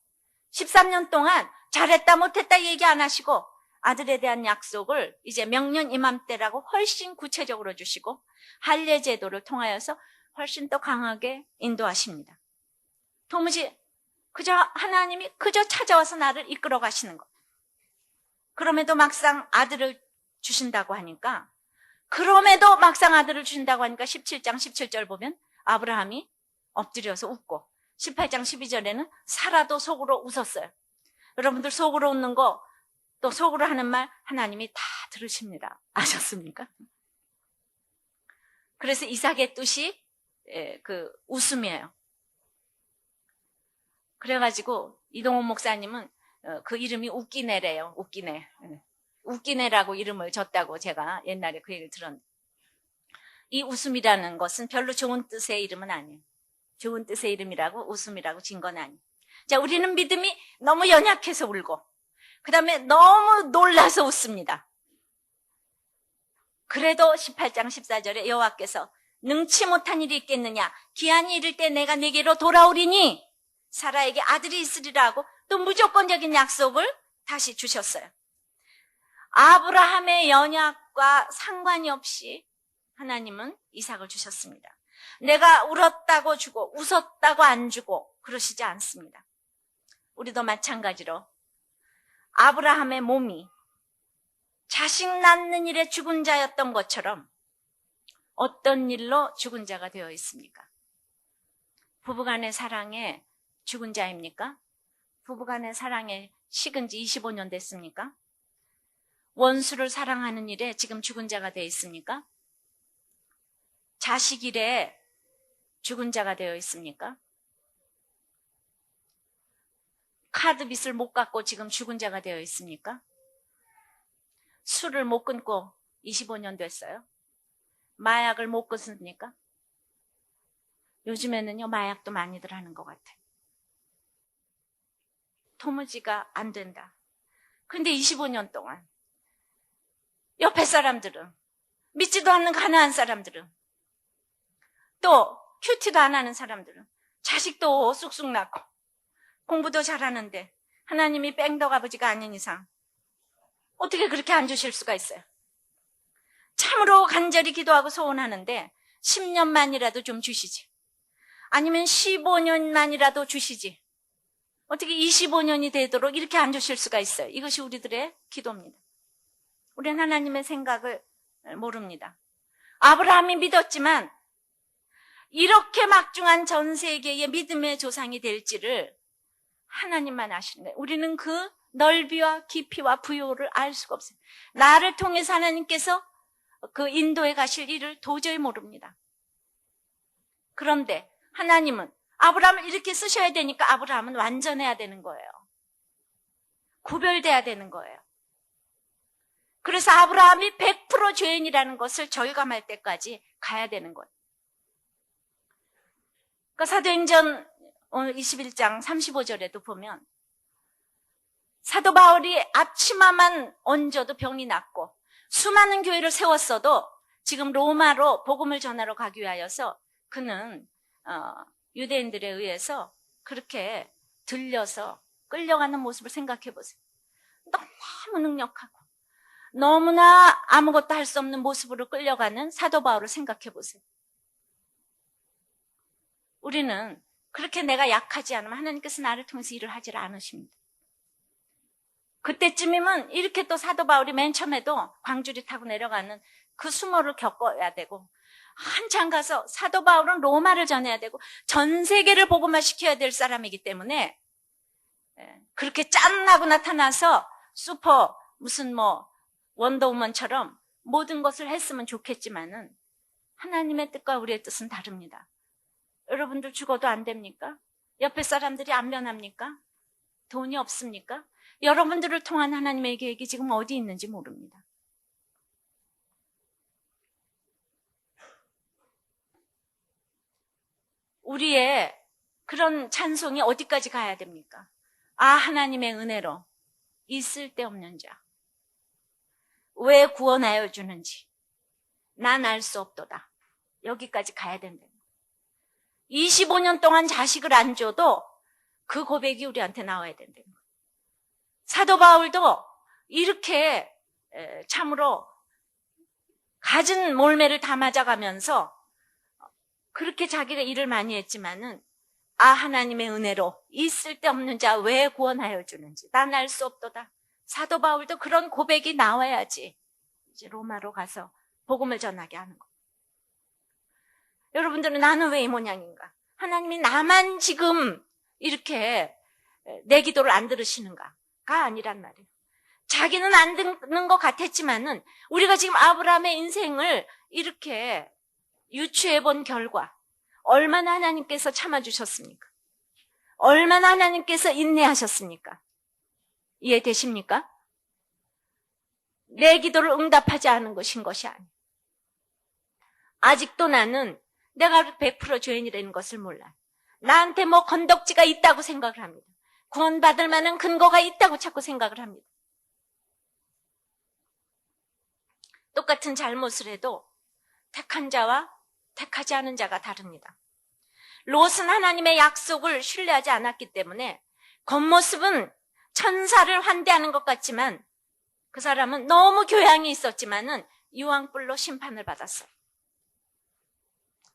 Speaker 1: 13년 동안 잘했다 못했다 얘기 안 하시고 아들에 대한 약속을 이제 명년 이맘때라고 훨씬 구체적으로 주시고 할례 제도를 통하여서 훨씬 더 강하게 인도하십니다. 도무지 하나님이 그저 찾아와서 나를 이끌어 가시는 것. 그럼에도 막상 아들을 주신다고 하니까 17장 17절 보면 아브라함이 엎드려서 웃고 18장 12절에는 사라도 속으로 웃었어요. 여러분들 속으로 웃는 거 또 속으로 하는 말 하나님이 다 들으십니다. 아셨습니까? 그래서 이삭의 뜻이 그 웃음이에요. 그래가지고 이동훈 목사님은 그 이름이 웃기네래요. 웃기네. 웃기네라고 이름을 줬다고 제가 옛날에 그 얘기를 들었는데, 이 웃음이라는 것은 별로 좋은 뜻의 이름은 아니에요. 좋은 뜻의 이름이라고 웃음이라고 진 건 아니에요. 자, 우리는 믿음이 너무 연약해서 울고, 그 다음에 너무 놀라서 웃습니다. 그래도 18장 14절에 여호와께서 능치 못한 일이 있겠느냐, 기한이 이를 때 내가 네게로 돌아오리니 사라에게 아들이 있으리라고 또 무조건적인 약속을 다시 주셨어요. 아브라함의 연약과 상관이 없이 하나님은 이삭을 주셨습니다. 내가 울었다고 주고 웃었다고 안 주고 그러시지 않습니다. 우리도 마찬가지로 아브라함의 몸이 자식 낳는 일에 죽은 자였던 것처럼 어떤 일로 죽은 자가 되어 있습니까? 부부간의 사랑에 죽은 자입니까? 부부간의 사랑에 식은 지 25년 됐습니까? 원수를 사랑하는 일에 지금 죽은 자가 되어 있습니까? 자식 일에 죽은 자가 되어 있습니까? 카드 빚을 못 갚고 지금 죽은 자가 되어 있습니까? 술을 못 끊고 25년 됐어요. 마약을 못 끊습니까? 요즘에는요, 마약도 많이들 하는 것 같아요. 도무지가 안 된다. 근데 25년 동안 옆에 사람들은, 믿지도 않는 가난한 사람들은, 또 큐티도 안 하는 사람들은 자식도 쑥쑥 낳고 공부도 잘하는데 하나님이 뺑덕 아버지가 아닌 이상 어떻게 그렇게 안 주실 수가 있어요? 참으로 간절히 기도하고 소원하는데 10년만이라도 좀 주시지. 아니면 15년만이라도 주시지. 어떻게 25년이 되도록 이렇게 안 주실 수가 있어요? 이것이 우리들의 기도입니다. 우리는 하나님의 생각을 모릅니다. 아브라함이 믿었지만 이렇게 막중한 전 세계의 믿음의 조상이 될지를 하나님만 아시는데 우리는 그 넓이와 깊이와 부요를 알 수가 없어요. 나를 통해서 하나님께서 그 인도에 가실 일을 도저히 모릅니다. 그런데 하나님은 아브라함을 이렇게 쓰셔야 되니까 아브라함은 완전해야 되는 거예요. 구별돼야 되는 거예요. 그래서 아브라함이 100% 죄인이라는 것을 절감할 때까지 가야 되는 거예요. 그러니까 사도행전 21장 35절에도 보면 사도 바울이 앞치마만 얹어도 병이 낫고 수많은 교회를 세웠어도 지금 로마로 복음을 전하러 가기 위하여서 그는 유대인들에 의해서 그렇게 들려서 끌려가는 모습을 생각해 보세요. 너무 능력하고 너무나 아무것도 할 수 없는 모습으로 끌려가는 사도 바울을 생각해 보세요. 우리는 그렇게 내가 약하지 않으면 하나님께서 나를 통해서 일을 하지 않으십니다. 그때쯤이면 이렇게 또 사도 바울이 맨 처음에도 광주리 타고 내려가는 그 수모를 겪어야 되고 한참 가서 사도 바울은 로마를 전해야 되고 전 세계를 복음화 시켜야 될 사람이기 때문에 그렇게 짠하고 나타나서 슈퍼 무슨 원더우먼처럼 모든 것을 했으면 좋겠지만은 하나님의 뜻과 우리의 뜻은 다릅니다. 여러분들 죽어도 안 됩니까? 옆에 사람들이 안 변합니까? 돈이 없습니까? 여러분들을 통한 하나님의 계획이 지금 어디 있는지 모릅니다. 우리의 그런 찬송이 어디까지 가야 됩니까? 아, 하나님의 은혜로 있을 데 없는 자 왜 구원하여 주는지 난 알 수 없도다. 여기까지 가야 된다. 25년 동안 자식을 안 줘도 그 고백이 우리한테 나와야 된다. 사도 바울도 이렇게 참으로 갖은 몰매를 다 맞아가면서 그렇게 자기가 일을 많이 했지만은 아, 하나님의 은혜로 있을 데 없는 자 왜 구원하여 주는지 난 알 수 없도다. 사도 바울도 그런 고백이 나와야지 이제 로마로 가서 복음을 전하게 하는 거. 여러분들은 나는 왜 이 모양인가? 하나님이 나만 지금 이렇게 내 기도를 안 들으시는가가 아니란 말이에요. 자기는 안 듣는 것 같았지만은 우리가 지금 아브라함의 인생을 이렇게 유추해 본 결과 얼마나 하나님께서 참아주셨습니까? 얼마나 하나님께서 인내하셨습니까? 이해되십니까? 내 기도를 응답하지 않은 것인 것이 아니에요. 아직도 나는 내가 100% 죄인이라는 것을 몰라요. 나한테 뭐 건덕지가 있다고 생각을 합니다. 구원받을 만한 근거가 있다고 자꾸 생각을 합니다. 똑같은 잘못을 해도 택한 자와 택하지 않은 자가 다릅니다. 롯은 하나님의 약속을 신뢰하지 않았기 때문에 겉모습은 천사를 환대하는 것 같지만 그 사람은 너무 교양이 있었지만은 유황불로 심판을 받았어요.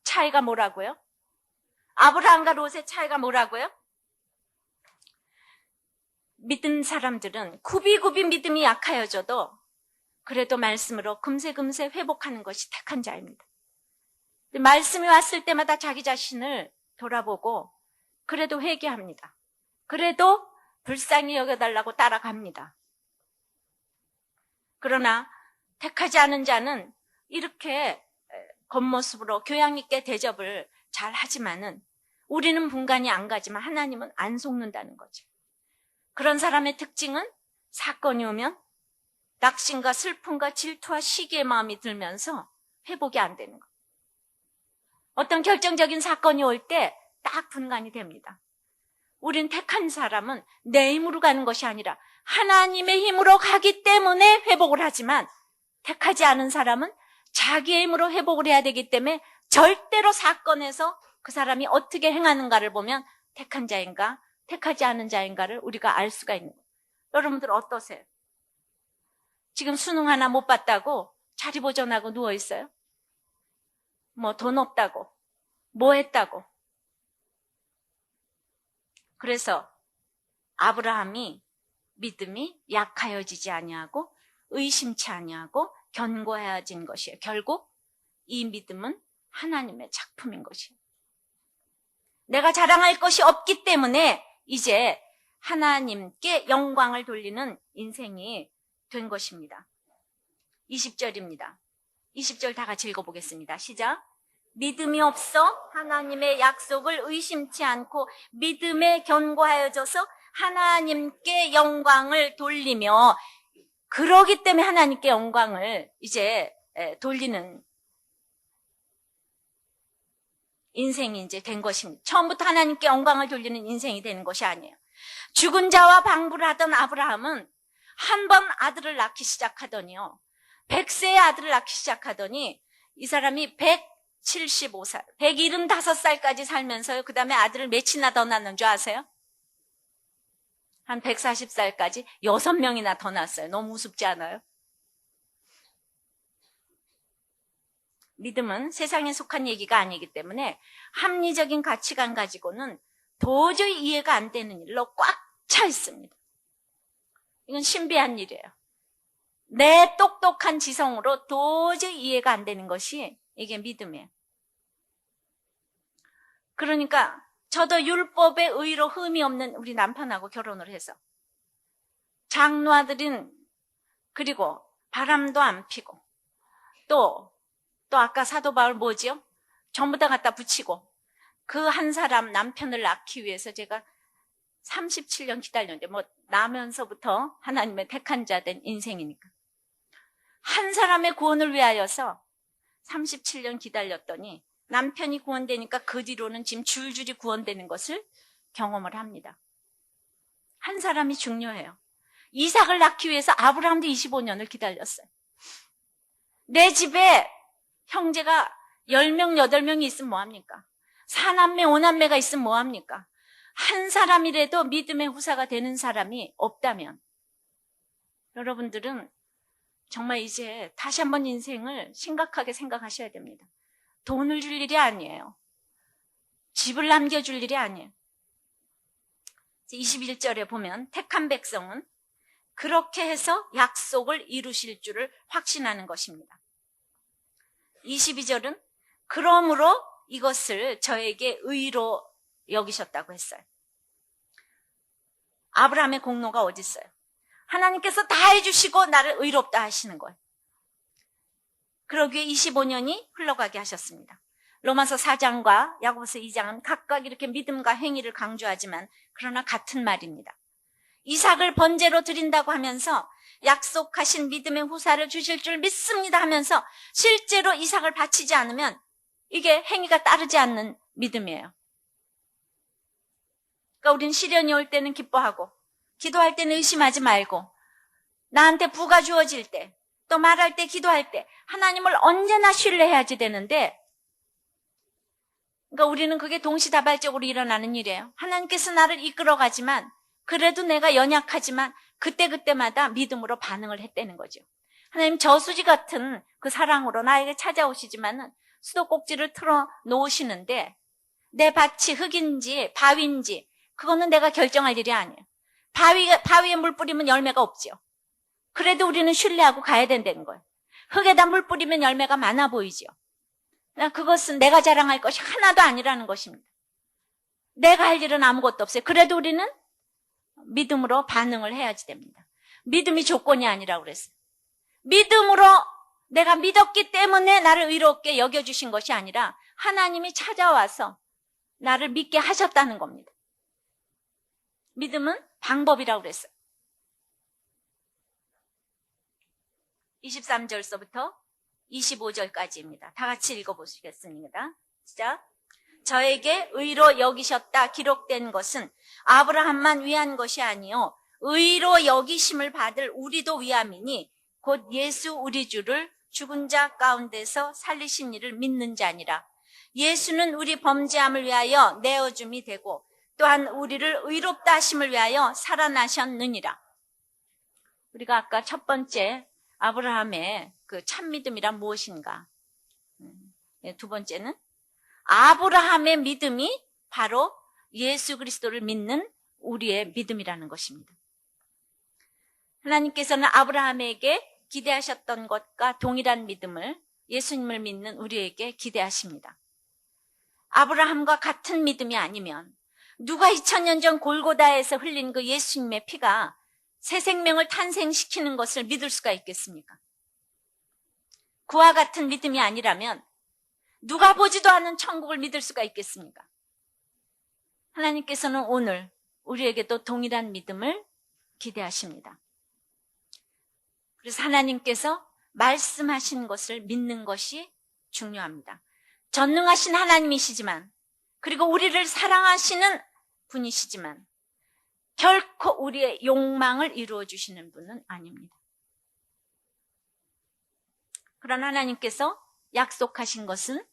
Speaker 1: 차이가 뭐라고요? 아브라함과 롯의 차이가 뭐라고요? 믿은 사람들은 굽이굽이 믿음이 약하여져도 그래도 말씀으로 금세금세 회복하는 것이 택한 자입니다. 말씀이 왔을 때마다 자기 자신을 돌아보고 그래도 회개합니다. 그래도 불쌍히 여겨달라고 따라갑니다. 그러나 택하지 않은 자는 이렇게 겉모습으로 교양 있게 대접을 잘 하지만은 우리는 분간이 안 가지만 하나님은 안 속는다는 거죠. 그런 사람의 특징은 사건이 오면 낙심과 슬픔과 질투와 시기의 마음이 들면서 회복이 안 되는 거예요. 어떤 결정적인 사건이 올 때 딱 분간이 됩니다. 우린 택한 사람은 내 힘으로 가는 것이 아니라 하나님의 힘으로 가기 때문에 회복을 하지만 택하지 않은 사람은 자기의 힘으로 회복을 해야 되기 때문에 절대로 사건에서 그 사람이 어떻게 행하는가를 보면 택한 자인가 택하지 않은 자인가를 우리가 알 수가 있는 거예요. 여러분들 어떠세요? 지금 수능 하나 못 봤다고 자리 보존하고 누워있어요? 뭐 돈 없다고 뭐 했다고. 그래서 아브라함이 믿음이 약하여지지 아니하고 의심치 아니하고 견고해진 것이에요. 결국 이 믿음은 하나님의 작품인 것이에요. 내가 자랑할 것이 없기 때문에 이제 하나님께 영광을 돌리는 인생이 된 것입니다. 20절입니다. 20절 다 같이 읽어보겠습니다. 시작. 믿음이 없어 하나님의 약속을 의심치 않고 믿음에 견고하여져서 하나님께 영광을 돌리며 그러기 때문에 하나님께 영광을 이제 돌리는 인생이 이제 된 것입니다. 처음부터 하나님께 영광을 돌리는 인생이 되는 것이 아니에요. 죽은 자와 방부를 하던 아브라함은 한 번 아들을 낳기 시작하더니요. 100세의 아들을 낳기 시작하더니 이 사람이 175살, 175살까지 살면서요. 그 다음에 아들을 몇이나 더 낳는 줄 아세요? 한 140살까지 6명이나 더 낳았어요. 너무 우습지 않아요? 믿음은 세상에 속한 얘기가 아니기 때문에 합리적인 가치관 가지고는 도저히 이해가 안 되는 일로 꽉 차 있습니다. 이건 신비한 일이에요. 내 똑똑한 지성으로 도저히 이해가 안 되는 것이 이게 믿음이에요. 그러니까 저도 율법의 의로 흠이 없는 우리 남편하고 결혼을 해서 장로아들인 그리고 바람도 안 피고 또 아까 사도 바울 뭐지요? 전부 다 갖다 붙이고 그 한 사람 남편을 낳기 위해서 제가 37년 기다렸는데 뭐 나면서부터 하나님의 택한 자 된 인생이니까 한 사람의 구원을 위하여서 37년 기다렸더니 남편이 구원되니까 그 뒤로는 지금 줄줄이 구원되는 것을 경험을 합니다. 한 사람이 중요해요. 이삭을 낳기 위해서 아브라함도 25년을 기다렸어요. 내 집에 형제가 10명, 8명이 있으면 뭐합니까? 4남매, 5남매가 있으면 뭐합니까? 한 사람이라도 믿음의 후사가 되는 사람이 없다면 여러분들은 정말 이제 다시 한번 인생을 심각하게 생각하셔야 됩니다. 돈을 줄 일이 아니에요. 집을 남겨줄 일이 아니에요. 21절에 보면 택한 백성은 그렇게 해서 약속을 이루실 줄을 확신하는 것입니다. 22절은 그러므로 이것을 저에게 의로 여기셨다고 했어요. 아브라함의 공로가 어디 있어요? 하나님께서 다 해주시고 나를 의롭다 하시는 거예요. 그러기에 25년이 흘러가게 하셨습니다. 로마서 4장과 야고보서 2장은 각각 이렇게 믿음과 행위를 강조하지만 그러나 같은 말입니다. 이삭을 번제로 드린다고 하면서 약속하신 믿음의 후사를 주실 줄 믿습니다 하면서 실제로 이삭을 바치지 않으면 이게 행위가 따르지 않는 믿음이에요. 그러니까 우린 시련이 올 때는 기뻐하고 기도할 때는 의심하지 말고 나한테 부가 주어질 때 또 말할 때 기도할 때 하나님을 언제나 신뢰해야지 되는데, 그러니까 우리는 그게 동시다발적으로 일어나는 일이에요. 하나님께서 나를 이끌어가지만 그래도 내가 연약하지만 그때그때마다 믿음으로 반응을 했다는 거죠. 하나님 저수지 같은 그 사랑으로 나에게 찾아오시지만은 수도꼭지를 틀어 놓으시는데 내 밭이 흙인지 바위인지 그거는 내가 결정할 일이 아니에요. 바위에 물 뿌리면 열매가 없죠. 그래도 우리는 신뢰하고 가야 된다는 거예요. 흙에다 물 뿌리면 열매가 많아 보이죠. 그것은 내가 자랑할 것이 하나도 아니라는 것입니다. 내가 할 일은 아무것도 없어요. 그래도 우리는 믿음으로 반응을 해야지 됩니다. 믿음이 조건이 아니라고 그랬어요. 믿음으로 내가 믿었기 때문에 나를 의롭게 여겨주신 것이 아니라 하나님이 찾아와서 나를 믿게 하셨다는 겁니다. 믿음은 방법이라고 그랬어요. 23절서부터 25절까지입니다. 다 같이 읽어보시겠습니다. 시작. 저에게 의로 여기셨다 기록된 것은 아브라함만 위한 것이 아니요 의로 여기심을 받을 우리도 위함이니 곧 예수 우리 주를 죽은 자 가운데서 살리신 이를 믿는 자니라. 예수는 우리 범죄함을 위하여 내어줌이 되고 또한 우리를 의롭다 하심을 위하여 살아나셨느니라. 우리가 아까 첫 번째 아브라함의 그 참믿음이란 무엇인가? 두 번째는 아브라함의 믿음이 바로 예수 그리스도를 믿는 우리의 믿음이라는 것입니다. 하나님께서는 아브라함에게 기대하셨던 것과 동일한 믿음을 예수님을 믿는 우리에게 기대하십니다. 아브라함과 같은 믿음이 아니면 누가 2000년 전 골고다에서 흘린 그 예수님의 피가 새 생명을 탄생시키는 것을 믿을 수가 있겠습니까? 그와 같은 믿음이 아니라면 누가 보지도 않은 천국을 믿을 수가 있겠습니까? 하나님께서는 오늘 우리에게도 동일한 믿음을 기대하십니다. 그래서 하나님께서 말씀하신 것을 믿는 것이 중요합니다. 전능하신 하나님이시지만 그리고 우리를 사랑하시는 분이시지만 결코 우리의 욕망을 이루어 주시는 분은 아닙니다. 그러나 하나님께서 약속하신 것은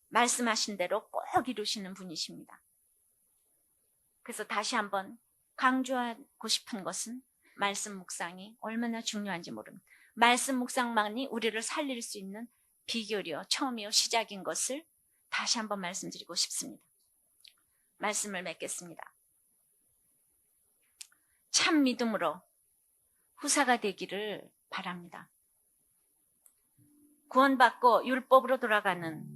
Speaker 1: 말씀하신 대로 꼭 이루시는 분이십니다. 그래서 다시 한번 강조하고 싶은 것은 말씀 묵상이 얼마나 중요한지 모릅니다. 말씀 묵상만이 우리를 살릴 수 있는 비결이요, 처음이요, 시작인 것을 다시 한번 말씀드리고 싶습니다. 말씀을 맺겠습니다. 참 믿음으로 후사가 되기를 바랍니다. 구원받고 율법으로 돌아가는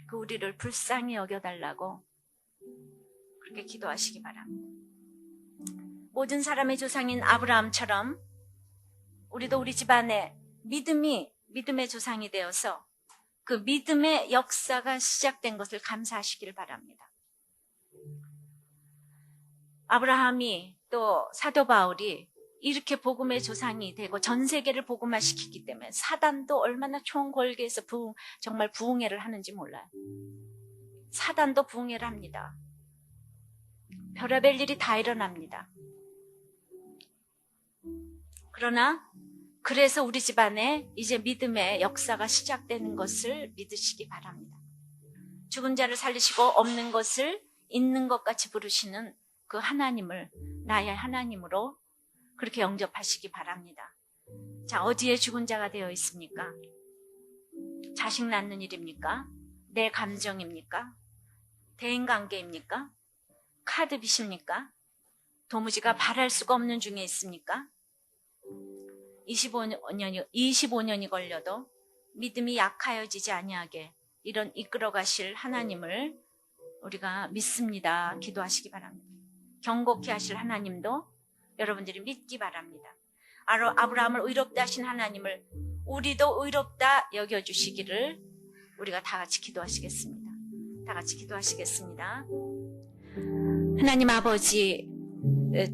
Speaker 1: 그 우리를 불쌍히 여겨달라고 그렇게 기도하시기 바랍니다. 모든 사람의 조상인 아브라함처럼 우리도 우리 집안에 믿음의 조상이 되어서 그 믿음의 역사가 시작된 것을 감사하시길 바랍니다. 아브라함이 또 사도 바울이 이렇게 복음의 조상이 되고 전 세계를 복음화시키기 때문에 사단도 얼마나 총궐개에서 정말 부흥회를 하는지 몰라요. 사단도 부흥회를 합니다. 별의별 일이 다 일어납니다. 그러나 그래서 우리 집안에 이제 믿음의 역사가 시작되는 것을 믿으시기 바랍니다. 죽은 자를 살리시고 없는 것을 있는 것 같이 부르시는 그 하나님을 나의 하나님으로 그렇게 영접하시기 바랍니다. 자, 어디에 죽은 자가 되어 있습니까? 자식 낳는 일입니까? 내 감정입니까? 대인관계입니까? 카드빚입니까? 도무지가 바랄 수가 없는 중에 있습니까? 25년이 걸려도 믿음이 약하여지지 아니하게 이런 이끌어가실 하나님을 우리가 믿습니다. 기도하시기 바랍니다. 경고케 하실 하나님도 여러분들이 믿기 바랍니다. 아브라함을 의롭다 하신 하나님을 우리도 의롭다 여겨주시기를 우리가 다 같이 기도하시겠습니다. 다 같이 기도하시겠습니다. 하나님 아버지,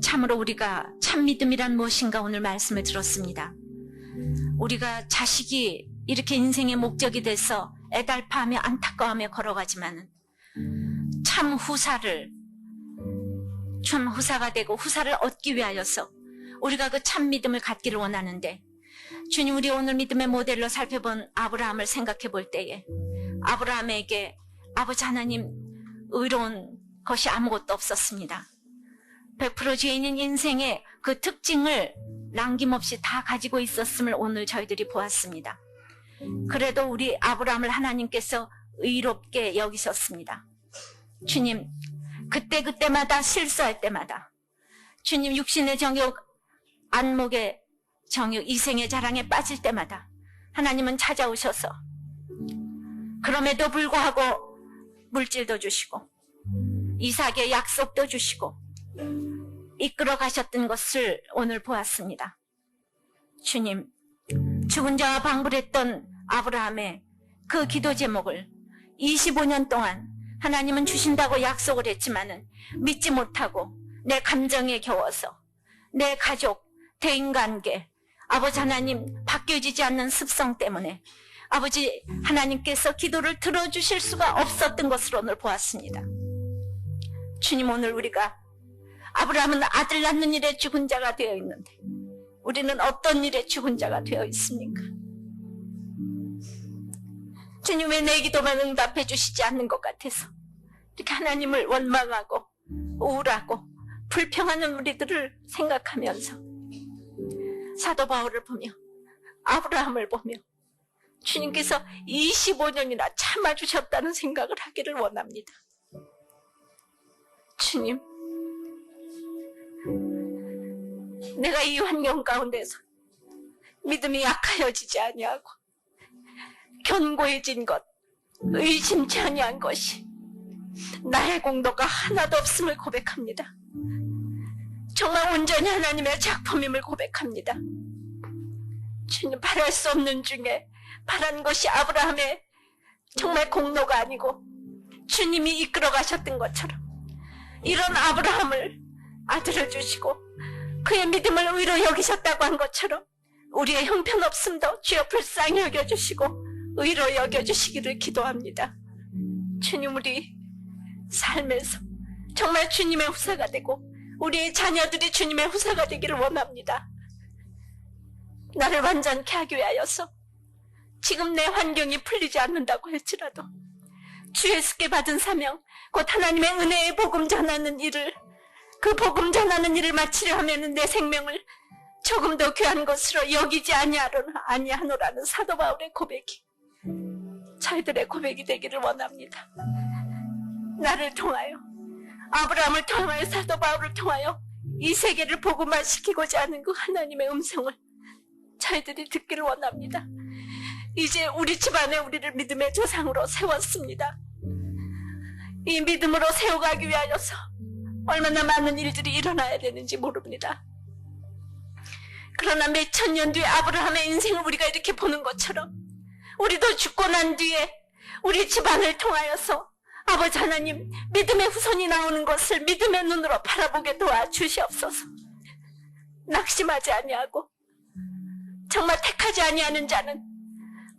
Speaker 1: 참으로 우리가 참 믿음이란 무엇인가 오늘 말씀을 들었습니다. 우리가 자식이 이렇게 인생의 목적이 돼서 애달파하며 안타까워하며 걸어가지만은 참 후사가 되고 후사를 얻기 위하여서 우리가 그 참 믿음을 갖기를 원하는데, 주님, 우리 오늘 믿음의 모델로 살펴본 아브라함을 생각해 볼 때에 아브라함에게 아버지 하나님 의로운 것이 아무것도 없었습니다. 100% 죄인인 인생의 그 특징을 남김없이 다 가지고 있었음을 오늘 저희들이 보았습니다. 그래도 우리 아브라함을 하나님께서 의롭게 여기셨습니다. 주님, 그때마다 실수할 때마다, 주님, 육신의 정욕, 안목의 정욕, 이생의 자랑에 빠질 때마다 하나님은 찾아오셔서 그럼에도 불구하고 물질도 주시고 이삭의 약속도 주시고 이끌어 가셨던 것을 오늘 보았습니다. 주님, 죽은 자와 방불했던 아브라함의 그 기도 제목을 25년 동안 하나님은 주신다고 약속을 했지만은 믿지 못하고 내 감정에 겨워서 내 가족, 대인관계, 아버지 하나님 바뀌어지지 않는 습성 때문에 아버지 하나님께서 기도를 들어주실 수가 없었던 것을 오늘 보았습니다. 주님, 오늘 우리가 아브라함은 아들 낳는 일에 죽은 자가 되어 있는데 우리는 어떤 일에 죽은 자가 되어 있습니까? 주님, 왜 내 기도만 응답해 주시지 않는 것 같아서 이렇게 하나님을 원망하고 우울하고 불평하는 우리들을 생각하면서 사도 바울을 보며 아브라함을 보며 주님께서 25년이나 참아주셨다는 생각을 하기를 원합니다. 주님, 내가 이 환경 가운데서 믿음이 약하여지지 아니하고 견고해진 것, 의심치 아니한 것이 나의 공로가 하나도 없음을 고백합니다. 정말 온전히 하나님의 작품임을 고백합니다. 주님, 바랄 수 없는 중에 바란 것이 아브라함의 정말 공로가 아니고 주님이 이끌어 가셨던 것처럼 이런 아브라함을 아들을 주시고 그의 믿음을 의로 여기셨다고 한 것처럼 우리의 형편없음도 주여 불쌍히 여겨주시고 의로 여겨주시기를 기도합니다. 주님, 우리 삶에서 정말 주님의 후사가 되고 우리의 자녀들이 주님의 후사가 되기를 원합니다. 나를 완전케 하기 위하여서 지금 내 환경이 풀리지 않는다고 할지라도 주에게 받은 사명, 곧 하나님의 은혜의 복음 전하는 일을, 그 복음 전하는 일을 마치려 하면 내 생명을 조금 더 귀한 것으로 여기지 아니하노라는 사도 바울의 고백이 저희들의 고백이 되기를 원합니다. 나를 통하여, 아브라함을 통하여, 사도 바울을 통하여 이 세계를 복음화시키고자 하는 그 하나님의 음성을 저희들이 듣기를 원합니다. 이제 우리 집안에 우리를 믿음의 조상으로 세웠습니다. 이 믿음으로 세워가기 위하여서 얼마나 많은 일들이 일어나야 되는지 모릅니다. 그러나 몇천 년 뒤에 아브라함의 인생을 우리가 이렇게 보는 것처럼 우리도 죽고 난 뒤에 우리 집안을 통하여서 아버지 하나님, 믿음의 후손이 나오는 것을 믿음의 눈으로 바라보게 도와주시옵소서. 낙심하지 아니하고 정말 택하지 아니하는 자는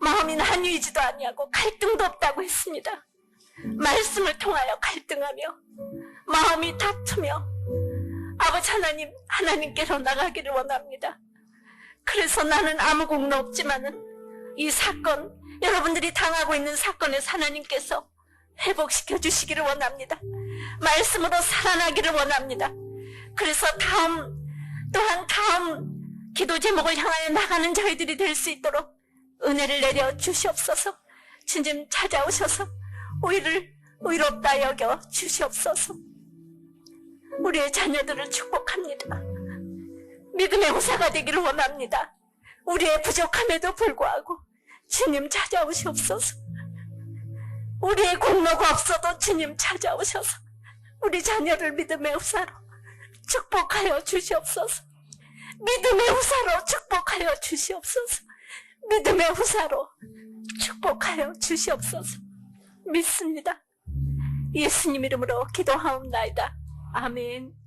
Speaker 1: 마음이 한유이지도 아니하고 갈등도 없다고 했습니다. 말씀을 통하여 갈등하며 마음이 다투며 아버지 하나님, 하나님께로 나가기를 원합니다. 그래서 나는 아무 공로 없지만은 이 사건, 여러분들이 당하고 있는 사건에서 하나님께서 회복시켜 주시기를 원합니다. 말씀으로 살아나기를 원합니다. 그래서 또한 다음 기도 제목을 향하여 나가는 저희들이 될 수 있도록 은혜를 내려 주시옵소서. 주님 찾아오셔서 우리를 의롭다 여겨 주시옵소서. 우리의 자녀들을 축복합니다. 믿음의 후사가 되기를 원합니다. 우리의 부족함에도 불구하고 주님 찾아오시옵소서. 우리의 공로가 없어도 주님 찾아오셔서 우리 자녀를 믿음의 후사로 축복하여 주시옵소서. 믿음의 후사로 축복하여 주시옵소서. 믿음의 후사로
Speaker 2: 축복하여 주시옵소서. 믿습니다. 예수님 이름으로 기도하옵나이다. 아멘.